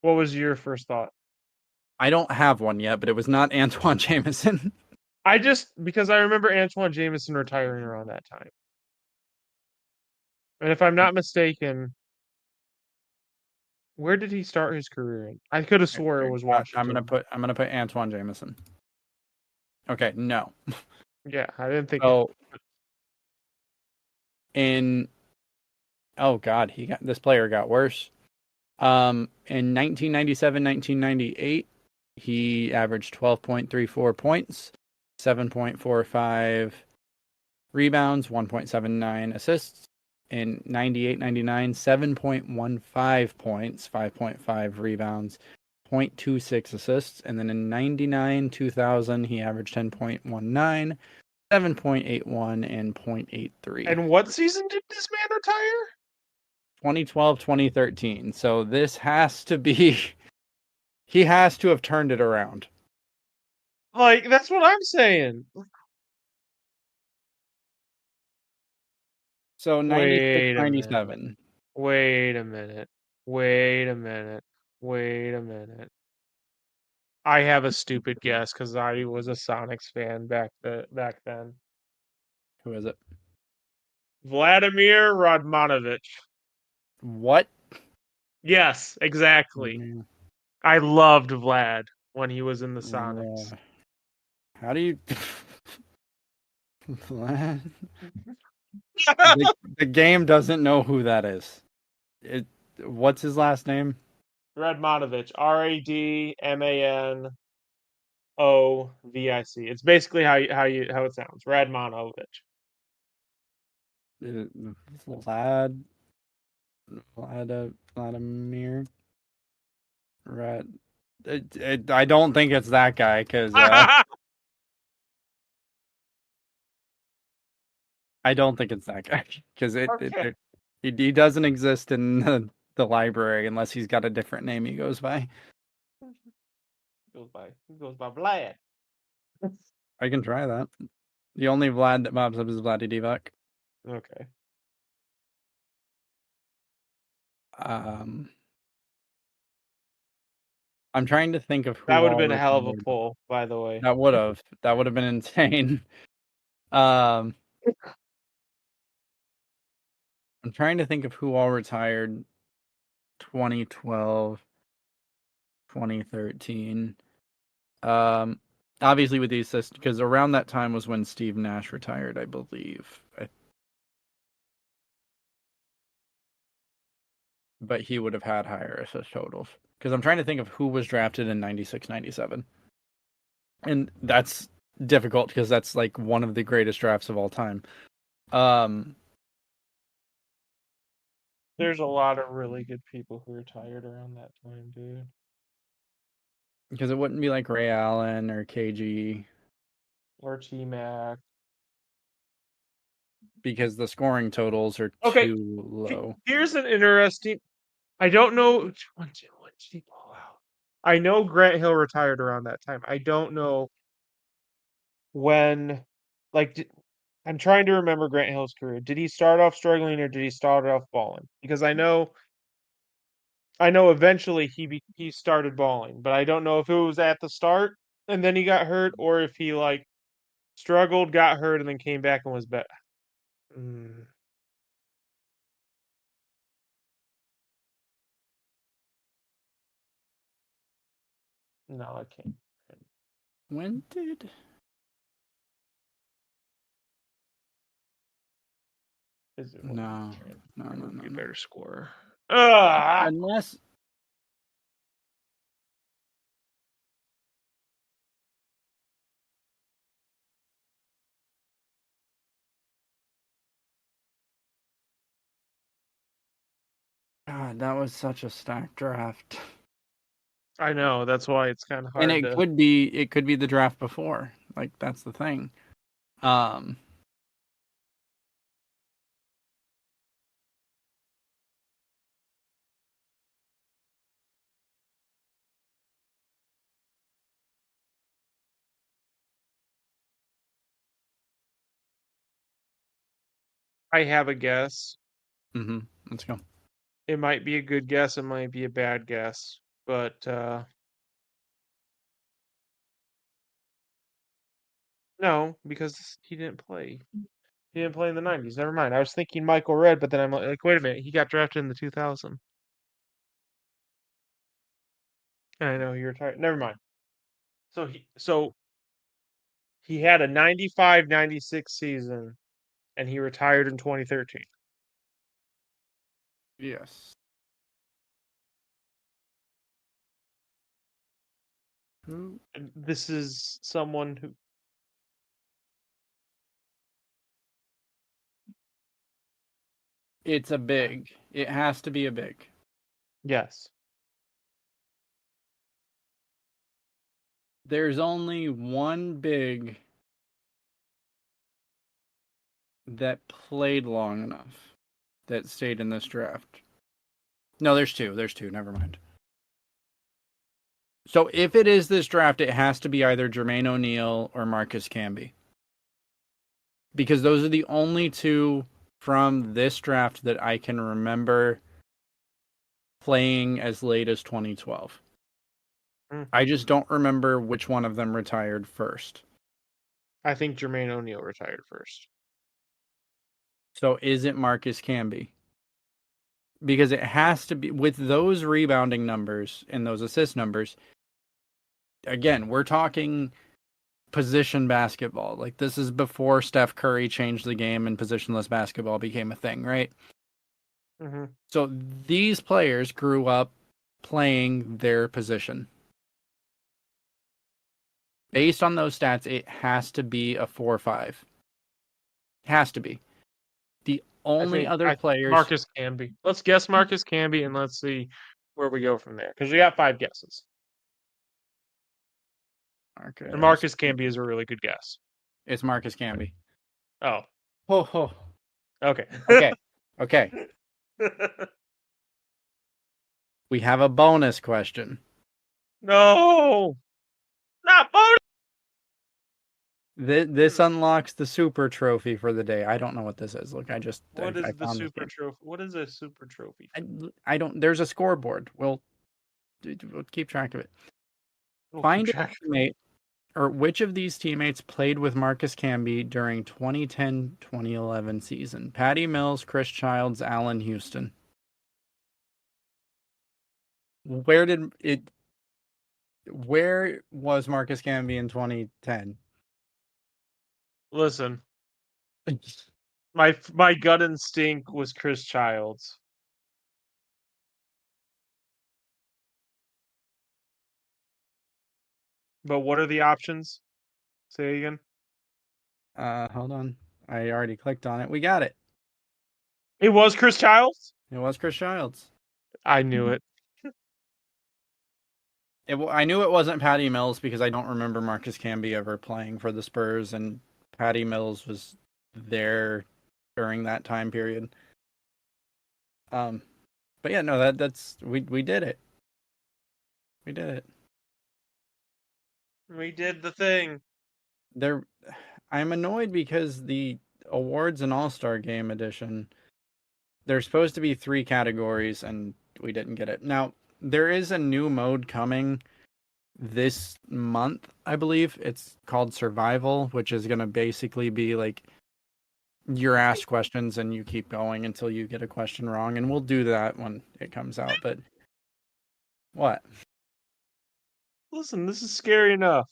what was your first thought? I don't have one yet, but it was not Antoine Jameson. Because I remember Antoine Jameson retiring around that time. And if I'm not mistaken, where did he start his career in? I could have swore it was I'm gonna Washington. put Antoine Jameson. Okay, no. Yeah, I didn't think it. So in oh god, this player got worse. In 1997-1998, he averaged 12.34 points, 7.45 rebounds, 1.79 assists. In 98-99, 7.15 points, 5.5 rebounds, 0.26 assists. And then in 99-2000, he averaged 10.19, 7.81, and 0.83. And what season did this man retire? 2012-2013. So this has to be he has to have turned it around. That's what I'm saying. So Wait a minute. 96-97. Wait a minute. Wait a minute. Wait a minute. I have a stupid guess because I was a Sonics fan back then. Who is it? Vladimir Radmanovich. What? Yes, exactly. I loved Vlad when he was in the Sonics. How do you the game doesn't know who that is. What's his last name? Radmanovich. Radmanovic. It's basically how it sounds. Radmanovich. Vladimir. I don't think it's that guy because I don't think it's that guy because Okay. he doesn't exist in the library unless he's got a different name he goes by. He goes by Vlad. I can try that. The only Vlad that pops up is Vladdy Divac. Okay. I'm trying to think of who That would have all been a hell of a retired. pull, by the way. That would have been insane. I'm trying to think of who all retired 2012, 2013. Obviously with the assist, because around that time was when Steve Nash retired, I believe. But he would have had higher assist totals. Because I'm trying to think of who was drafted in 96, 97. And that's difficult because that's like one of the greatest drafts of all time. There's a lot of really good people who retired around that time, dude. Because it wouldn't be like Ray Allen or KG. Or T-Mac. Because the scoring totals are Okay, too low. here's an interesting. I don't know when did he pull out. I know Grant Hill retired around that time. I don't know when. I'm trying to remember Grant Hill's career. Did he start off struggling or did he start off balling? Because I know eventually he started balling, but I don't know if it was at the start and then he got hurt or if he like struggled, got hurt, and then came back and was better. No, I can't. When did... Is it No. Be a better scorer. Ah! Unless... God, that was such a stacked draft. I know, that's why it's kind of hard And to. it could be the draft before. Like, that's the thing. I have a guess. Let's go. It might be a good guess, it might be a bad guess, but no, because he didn't play. He didn't play in the 90s. Never mind. I was thinking Michael Redd, but then I'm like, wait a minute, he got drafted in the 2000. I know he retired. Never mind. So he had a 95-96 season and he retired in 2013. Yes. Who? This is someone who It's a big. It has to be a big. yes. There's only one big that played long enough that stayed in this draft. No, there's two. There's two. Never mind. So if it is this draft, it has to be either Jermaine O'Neal or Marcus Camby. Because those are the only two from this draft that I can remember playing as late as 2012. I just don't remember which one of them retired first. I think Jermaine O'Neal retired first. So is it Marcus Camby? Because it has to be, with those rebounding numbers and those assist numbers, again, we're talking position basketball. Like, this is before Steph Curry changed the game and positionless basketball became a thing, right? Mm-hmm. So these players grew up playing their position. Based on those stats, it has to be a 4-5. Has to be. The only other players... Marcus Camby. Let's guess Marcus Camby and let's see where we go from there. Because we got 5 guesses. And Marcus Camby is a really good guess. It's Marcus Camby. Oh. ho, ho. Okay. Okay. We have a bonus question. No, not bonus. This unlocks the super trophy for the day. I don't know what this is. Look, I What is the found this super game. trophy? What is a super trophy? I don't. There's a scoreboard. We'll keep track of it. We'll Find keep a track. teammate, or which of these teammates played with Marcus Camby during 2010-2011 season? Patty Mills, Chris Childs, Allen Houston. Where did it? Where was Marcus Camby in 2010? Listen, my gut instinct was Chris Childs. But what are the options? Say again. Hold on. I already clicked on it. We got it. It was Chris Childs. It was Chris Childs. I knew it. I knew it wasn't Patty Mills because I don't remember Marcus Camby ever playing for the Spurs, and Patty Mills was there during that time period. But yeah, no, that's we did it. We did it. We did the thing. I'm annoyed because the awards and All-Star Game edition, there's supposed to be 3 categories, and we didn't get it. Now, there is a new mode coming this month, I believe. It's called Survival, which is going to basically be like you're asked questions and you keep going until you get a question wrong, and we'll do that when it comes out. But what? Listen, this is scary enough.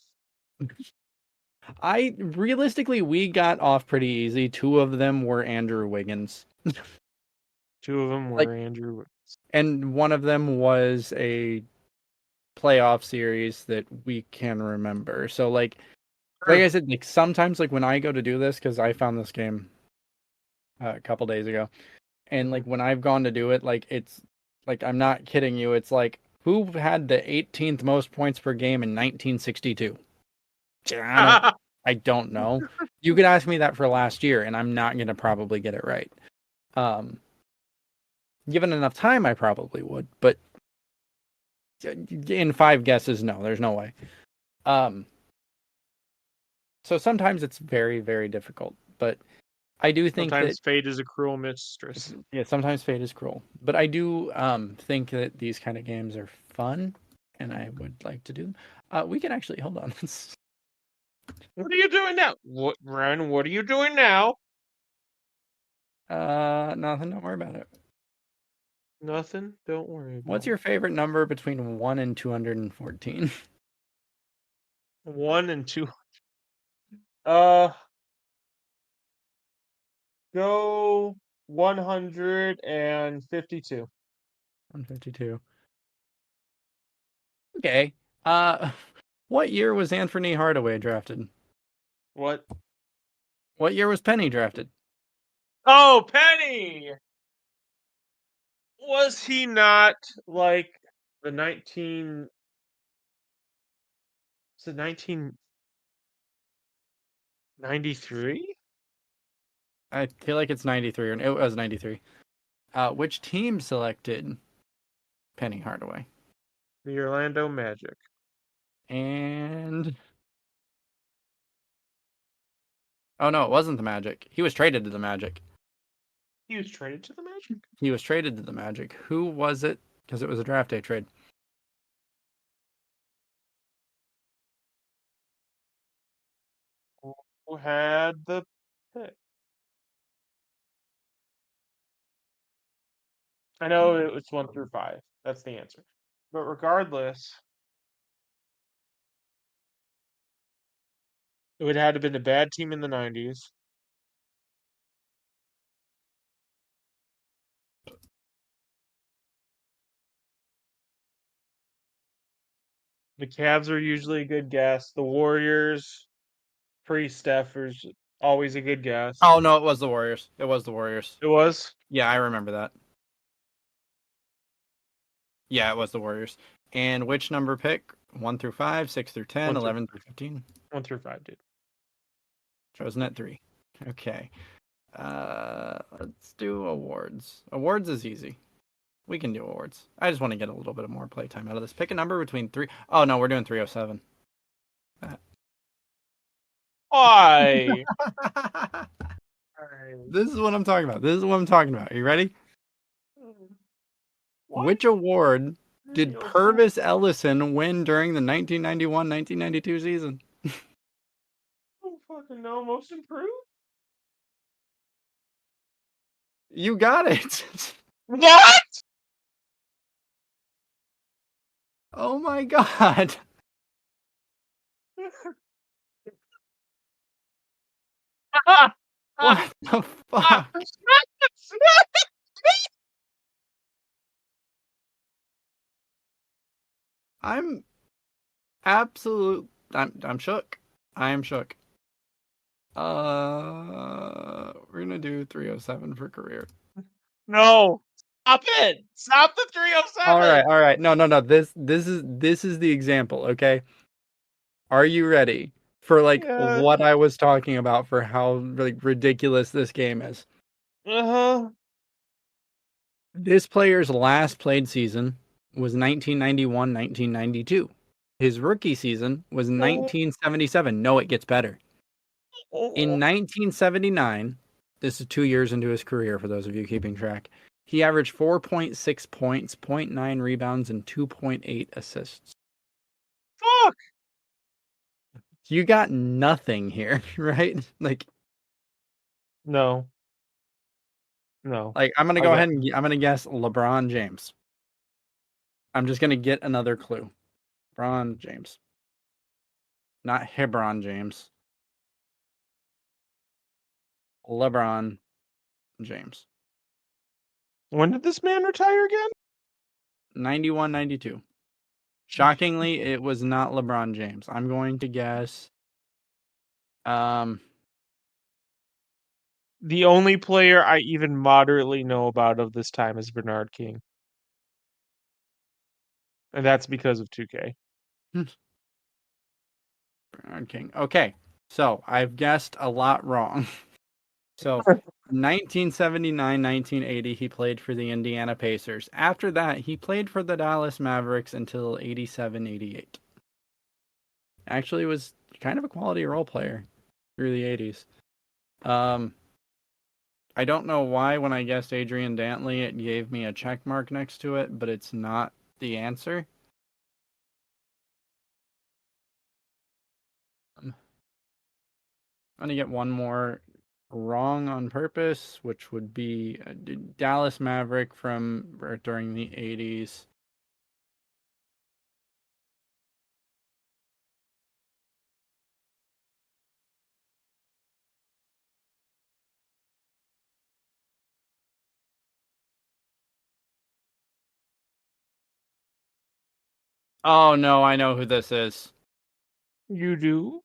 We got off pretty easy. 2 of them were Andrew Wiggins. 2 of them were Like- Andrew. And one of them was a playoff series that we can remember. So like I said, like sometimes like when I go to do this, because I found this game a couple days ago, and like when I've gone to do it, like it's like I'm not kidding you. It's like who had the 18th most points per game in 1962? I don't know. You could ask me that for last year, and I'm not gonna probably get it right. Given enough time, I probably would, but in 5 guesses, no, there's no way. So sometimes it's very, very difficult, but I do think Sometimes that fate is a cruel mistress. yeah, sometimes fate is cruel, but I do think that these kind of games are fun, and I would like to do them. We can actually hold on. What are you doing now? What, Ren? What are you doing now? Nothing. Don't worry about it. Nothing. Don't worry. About What's your favorite number between 1 and 214? 1 and 2? Go 152. 152. Okay. What year was Anthony Hardaway drafted? What? What year was Penny drafted? Oh, Penny! Was he not like the 19? Was it 1993? I feel like it's 93, or it was 93. Which team selected Penny Hardaway? The Orlando Magic. And oh no, it wasn't the Magic. He was traded to the Magic. He was traded to the Magic. He was traded to the Magic. Who was it? Because it was a draft day trade. Who had the pick? I know it was 1 through 5. That's the answer. But regardless, it would have been a bad team in the 90s. The Cavs are usually a good guess. The Warriors, pre-Steph, is always a good guess. Oh no, it was the Warriors. It was the Warriors. It was? Yeah, I remember that. Yeah, it was the Warriors. And which number pick? 1 through 5, 6 through 10, 1 through 11 through 15. 1 through 5, dude. Chosen at 3. Okay. Let's do awards. Awards is easy. We can do awards. I just want to get a little bit of more playtime out of this. Pick a number between three. Oh no, we're doing 307. Why? This is what I'm talking about. This is what I'm talking about. Are you ready? What? Which award did 307? Purvis Ellison win during the 1991-1992 season? I don't fucking know. Most improved? You got it. What? Oh my god. What the fuck? I'm I'm shook. I am shook. We're gonna do 307 for career. No. Stop it. Stop the 307. All right. No. This is the example, okay? Are you ready for like Yeah. what I was talking about for how like ridiculous this game is? Uh-huh. This player's last played season was 1991-1992. His rookie season was 1977. No, it gets better. In 1979, this is 2 years into his career for those of you keeping track, he averaged 4.6 points, 0.9 rebounds, and 2.8 assists. Fuck. You got nothing here, right? Like No. No. I'm gonna I go got- ahead and I'm gonna guess LeBron James. I'm just gonna get another clue. LeBron James, not Hebron James. LeBron James. When did this man retire again? 91-92. Shockingly, it was not LeBron James. I'm going to guess. The only player I even moderately know about of this time is Bernard King. And that's because of 2K. Bernard King. Okay, so I've guessed a lot wrong. So 1979-1980, he played for the Indiana Pacers. After that, he played for the Dallas Mavericks until 87-88. Actually was kind of a quality role player through the 80s. I don't know why when I guessed Adrian Dantley, it gave me a check mark next to it, but it's not the answer. I'm going to get one more wrong on purpose, which would be Dallas Maverick from during the 80s. Oh no, I know who this is. You do?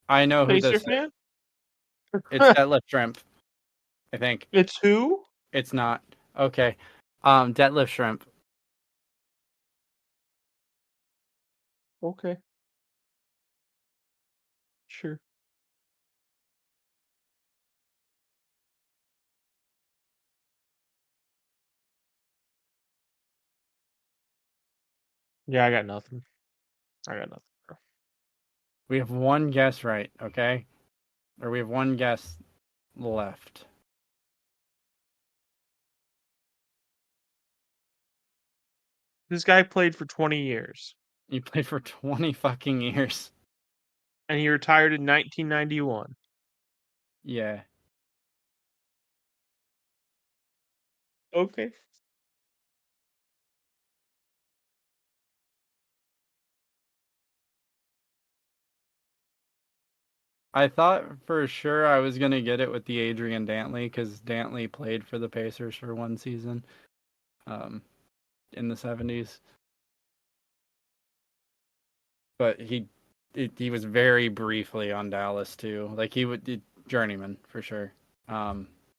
I know who Pacer this is. fan? It's Detlef Shrimp, I think. It's who? It's not. Okay. Detlef Shrimp. Okay. Sure. Yeah, I got nothing. I got nothing, bro. We have one guess right, okay? Or we have one guess left. This guy played for 20 years. You played for 20 fucking years. And he retired in 1991. Yeah. Okay. I thought for sure I was going to get it with the Adrian Dantley because Dantley played for the Pacers for one season in the 70s. But he was very briefly on Dallas too. Like journeyman for sure.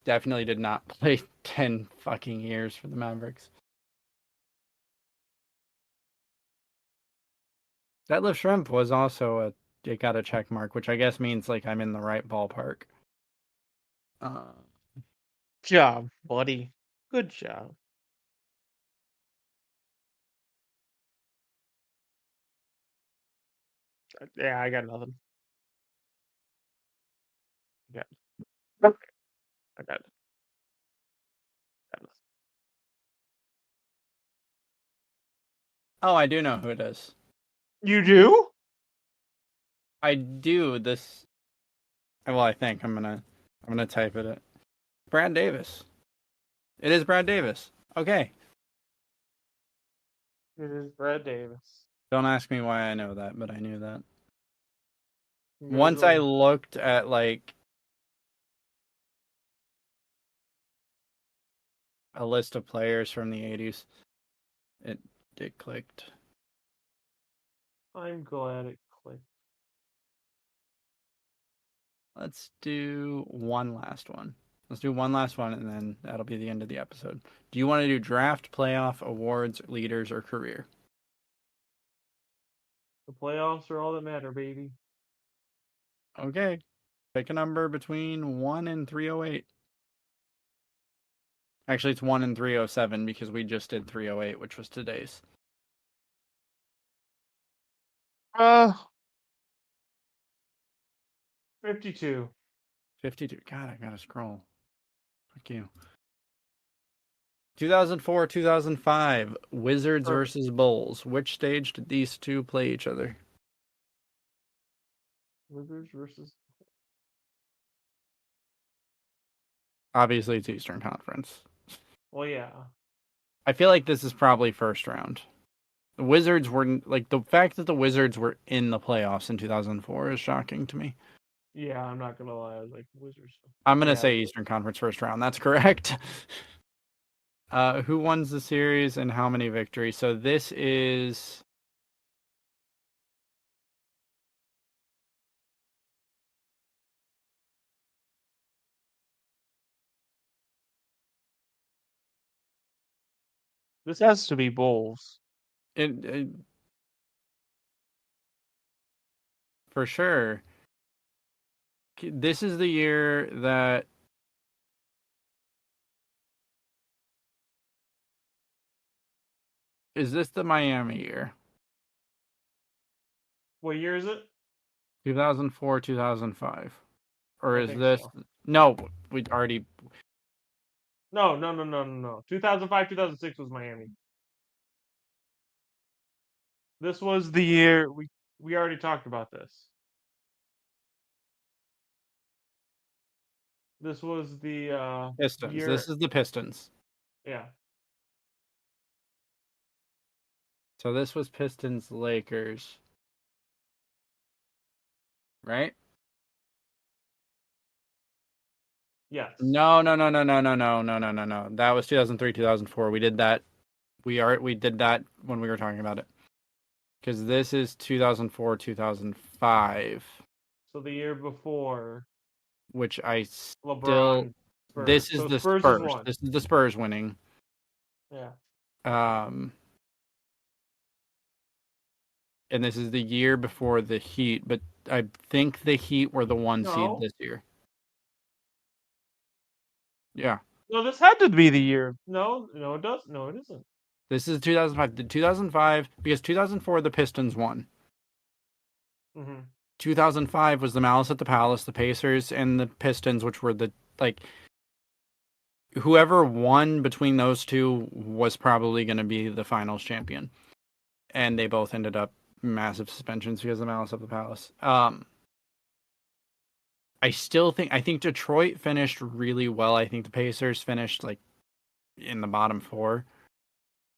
Definitely did not play 10 fucking years for the Mavericks. Detlef Shrimp was also it got a check mark, which I guess means like I'm in the right ballpark. job, buddy. Good job. Yeah, I got nothing. Yeah, I got nothing. Oh, I do know who it is. You do? I do this. Well, I think I'm gonna type it. Brad Davis. It is Brad Davis. Okay. It is Brad Davis. Don't ask me why I know that, but I knew that. Once I Congratulations. looked at like a list of players from the 80s, it clicked. I'm glad it clicked. Let's do one last one. Let's do one last one, and then that'll be the end of the episode. Do you want to do draft, playoff, awards, leaders, or career? The playoffs are all that matter, baby. Okay. Pick a number between 1 and 308. Actually, it's 1 and 307 because we just did 308, which was today's. 52. 52. God, I gotta scroll. Fuck you. 2004, 2005, Wizards Perfect. versus Bulls. Which stage did these two play each other? Wizards versus. Obviously, it's Eastern Conference. Well, yeah. I feel like this is probably first round. The Wizards were like the fact that the Wizards were in the playoffs in 2004 is shocking to me. Yeah, I'm not gonna lie. I was like Wizards. I'm gonna Yeah. say Eastern Conference first round. That's correct. Who wins the series and how many victories? So this is This has to be Bulls. it for sure. This is the year that is this the Miami year? What year is it? 2004, 2005. Or I is think this so. no, we already No. 2005, 2006 was Miami. This was the year we already talked about this. This was the Pistons. This year. is the Pistons. Yeah. So this was Pistons Lakers. Right? Yes. No. That was 2003, 2004. We did that. We did that when we were talking about it. Because this is 2004, 2005, So the year before which I still. LeBron Spurs. This is So the Spurs is Spurs. one. This is the Spurs winning. Yeah. And this is the year before the Heat, but I think the Heat were the one seed No. this year. Yeah. No, this had to be the year. No, it does. No, it isn't. This is 2005. The 2005 because 2004 the Pistons won. Mm-hmm. 2005 was the Malice at the Palace, the Pacers, and the Pistons, which were the like. Whoever won between those two was probably going to be the finals champion, and they both ended up massive suspensions because of the Malice at the Palace. I think Detroit finished really well. I think the Pacers finished like in the bottom four.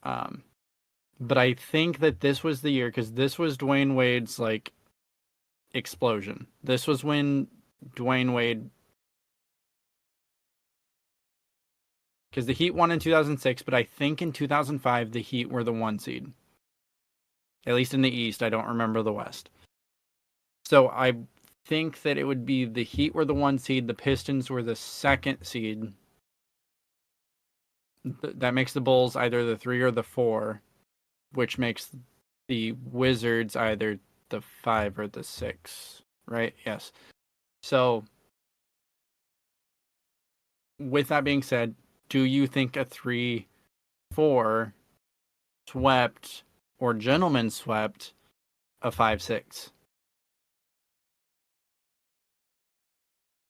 But I think that this was the year because this was Dwayne Wade's like explosion. This was when Dwayne Wade, because the Heat won in 2006, but I think in 2005 the Heat were the one seed. At least in the East, I don't remember the West. So I think that it would be the Heat were the one seed, the Pistons were the second seed. That makes the Bulls either the 3 or the 4, which makes the Wizards either the 5 or the 6, right? Yes. So with that being said, do you think a 3-4 swept or gentleman swept a 5-6?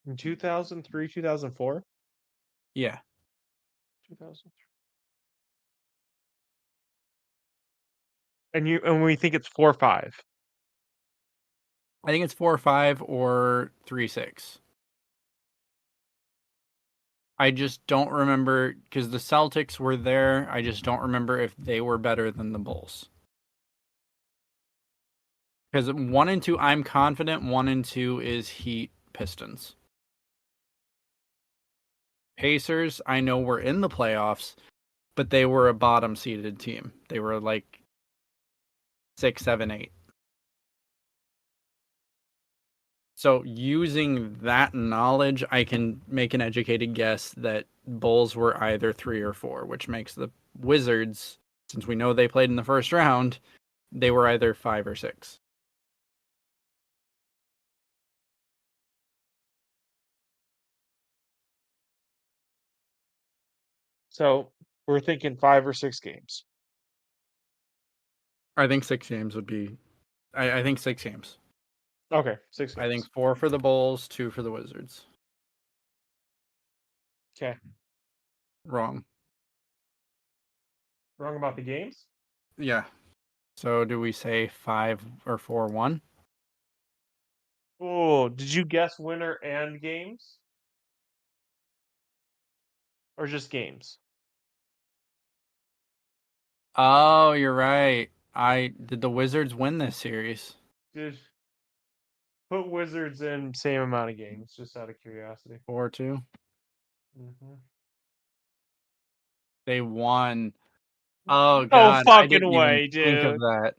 In 2003, 2004? Yeah. 2003. And we think it's 4-5. I think it's 4-5 or 3-6. I just don't remember because the Celtics were there. I just don't remember if they were better than the Bulls. Because 1 and 2, I'm confident 1 and 2 is Heat Pistons. Pacers, I know were in the playoffs, but they were a bottom seeded team. They were like 6, 7, 8. So using that knowledge, I can make an educated guess that Bulls were either 3 or 4, which makes the Wizards, since we know they played in the first round, they were either 5 or 6. So we're thinking 5 or 6 games. I think 6 games would be. I think 6 games. Okay, 6 games. I think 4 for the Bulls, 2 for the Wizards. Okay. Wrong. Wrong about the games? Yeah. So do we say 5 or 4-1? Oh, did you guess winner and games? Or just games? Oh, you're right. Did the Wizards win this series? Did put Wizards in same amount of games, just out of curiosity. 4-2. Mm-hmm. They won. Oh No God, I fucking didn't even way, think of dude. that.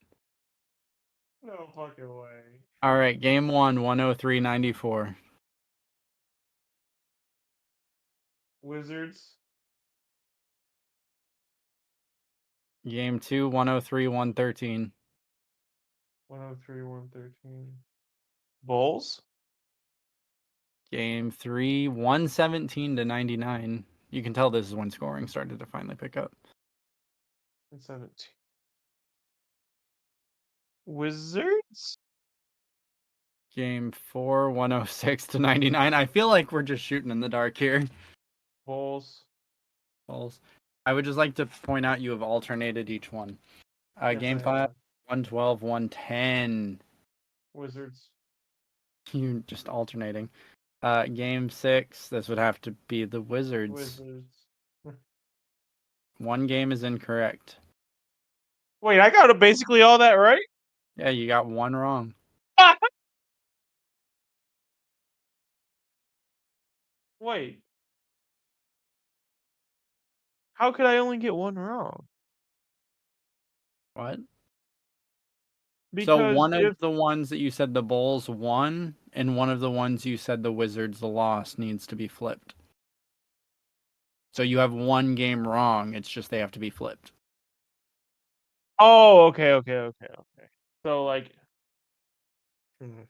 No fucking way. All right, game 1, 103-94. Wizards. Game 2, 103-113. 103, 113. Bulls? Game 3, 117-99. You can tell this is when scoring started to finally pick up. 17. Wizards? Game 4, 106-99. I feel like we're just shooting in the dark here. Bulls. Balls. I would just like to point out you have alternated each one. Yes, Game I 5, have. 112, 110. Wizards. You just alternating. Game 6, this would have to be the Wizards. Wizards. One game is incorrect. Wait, I got basically all that right? Yeah, you got one wrong. Wait. How could I only get one wrong? What? So Because one if of the ones that you said the Bulls won, and one of the ones you said the Wizards lost needs to be flipped. So you have one game wrong. It's just they have to be flipped. Oh, okay. So like hmm.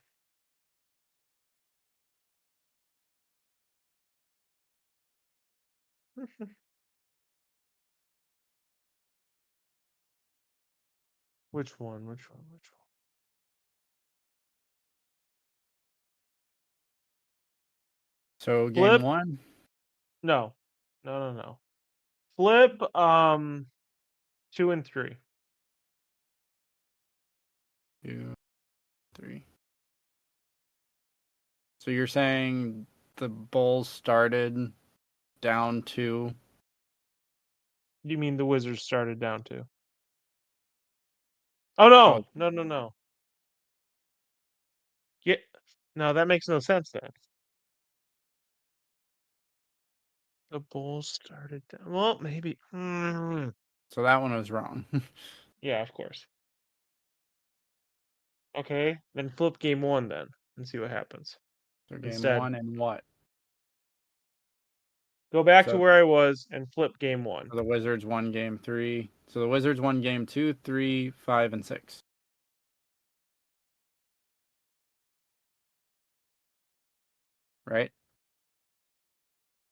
Which one? Which one? Which one? So game Flip? 1, No. No. Flip 2 and 3. 2, 3. So you're saying the Bulls started down 2. You mean the Wizards started down 2? Oh no. Oh, No. Yeah. No, that makes no sense then. The Bulls started down. Well, maybe. so that one was wrong. Yeah, of course. Okay, then flip game 1 then and see what happens. So game Instead, 1 and what? go back to So where I was and flip game 1. the Wizards won game 3. So the Wizards won game 2, 3, 5, and 6. Right?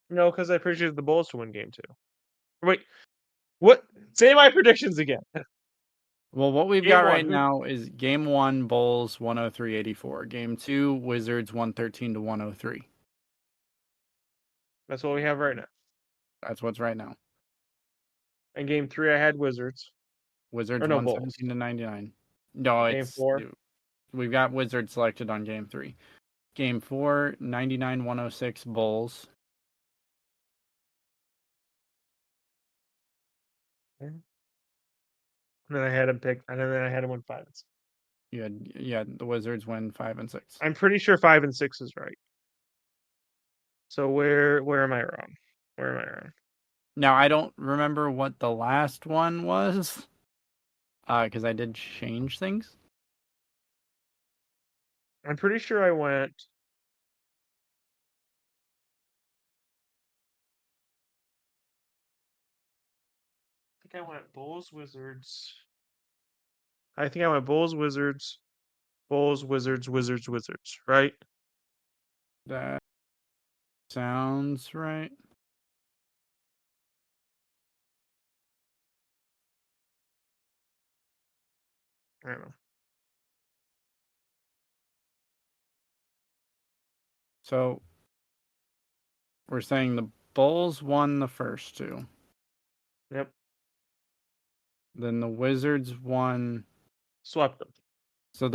No, because I predicted the Bulls to win game 2. Wait, what? Say my predictions again. Well, what we've Game got 1, right who- now is Game 1, Bulls 103-84. Game 2, Wizards 113-103. That's what we have right now. That's what's right now. And game 3, I had Wizards. Wizards Or no, Bulls. 117-99. No, Game 4. We've got Wizards selected on Game 3. Game 4, 99-106 Bulls. And then I had him pick, and then I had him win 5 and 6. You had the Wizards win 5 and 6. I'm pretty sure 5 and 6 is right. So where am I wrong? Where am I wrong? Now, I don't remember what the last one was, because I did change things. I'm pretty sure I went. I think I went Bulls, Wizards. I think I went Bulls, Wizards, Wizards, right? That sounds right. I don't know. So we're saying the Bulls won the first 2. Yep. Then the Wizards won. Swept them. So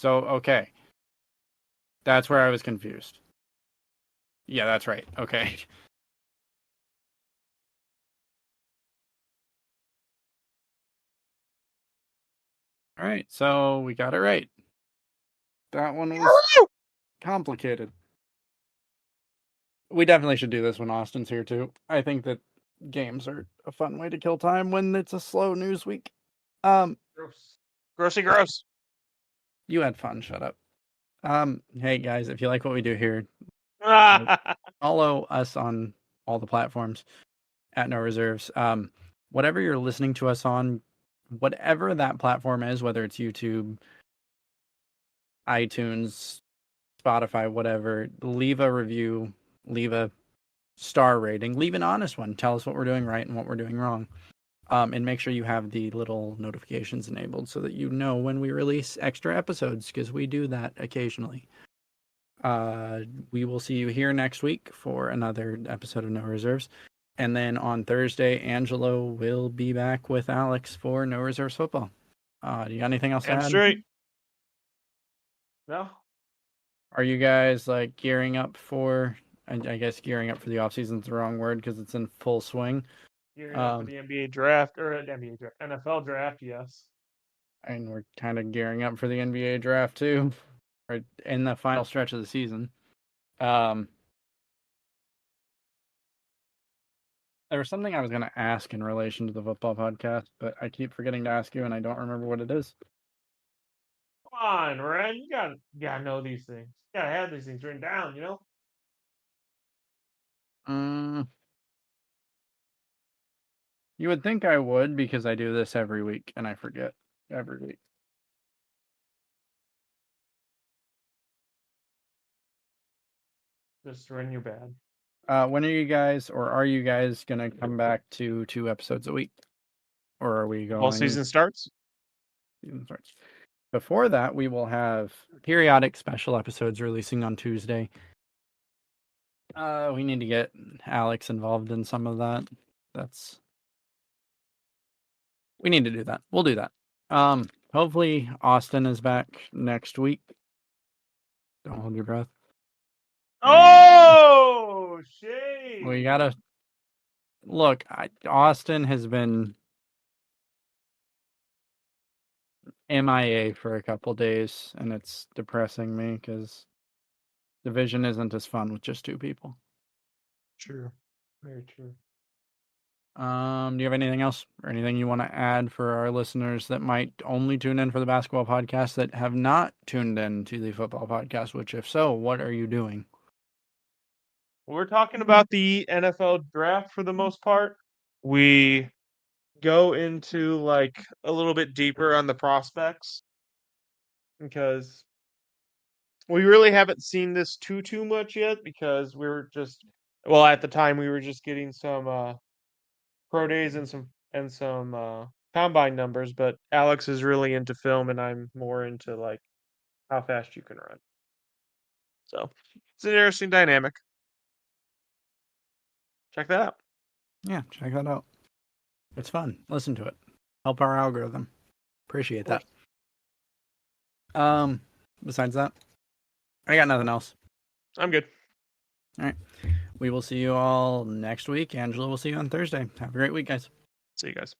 okay. That's where I was confused. Yeah, that's right. Okay. All right, so we got it right. That one was complicated. We definitely should do this when Austin's here too. I think that games are a fun way to kill time when it's a slow news week. Gross. Gross. You had fun, shut up. Hey guys, if you like what we do here, follow us on all the platforms at No Reserves. Whatever you're listening to us on, whatever that platform is, whether it's YouTube, iTunes, Spotify, whatever, leave a review, leave a star rating, leave an honest one. Tell us what we're doing right and what we're doing wrong. And make sure you have the little notifications enabled so that you know when we release extra episodes, because we do that occasionally. We will see you here next week for another episode of No Reserves. And then on Thursday, Angelo will be back with Alex for No Reserves Football. Do you got anything else to And add? straight. No. Are you guys like gearing up for? I guess gearing up for the offseason is the wrong word because it's in full swing. Gearing up for the NBA draft or NBA draft, NFL draft, yes. And we're kind of gearing up for the NBA draft too, or in the final stretch of the season. There was something I was going to ask in relation to the football podcast, but I keep forgetting to ask you, and I don't remember what it is. Come on, Rehn. You gotta know these things. You gotta have these things written down, you know? You would think I would because I do this every week, and I forget every week. Just Rehn, you're bad. When are you guys going to come back to 2 episodes a week? Or are we going... Well, season starts? Season starts. Before that, we will have periodic special episodes releasing on Tuesday. We need to get Alex involved in some of that. We need to do that. We'll do that. Hopefully Austin is back next week. Don't hold your breath. Oh, shit! We gotta look. Austin has been MIA for a couple days, and it's depressing me because division isn't as fun with just 2 people. True. Very true. Do you have anything else or anything you want to add for our listeners that might only tune in for the basketball podcast that have not tuned in to the football podcast? Which, if so, what are you doing? We're talking about the NFL draft for the most part. We go into like a little bit deeper on the prospects because we really haven't seen this too much yet because we're just Well, at the time we were just getting some pro days and some combine numbers, but Alex is really into film and I'm more into like how fast you can run. So it's an interesting dynamic. Check that out. Yeah, check that out. It's fun. Listen to it. Help our algorithm. Appreciate that. Besides that, I got nothing else. I'm good. All right. We will see you all next week. Angela will see you on Thursday. Have a great week, guys. See you guys.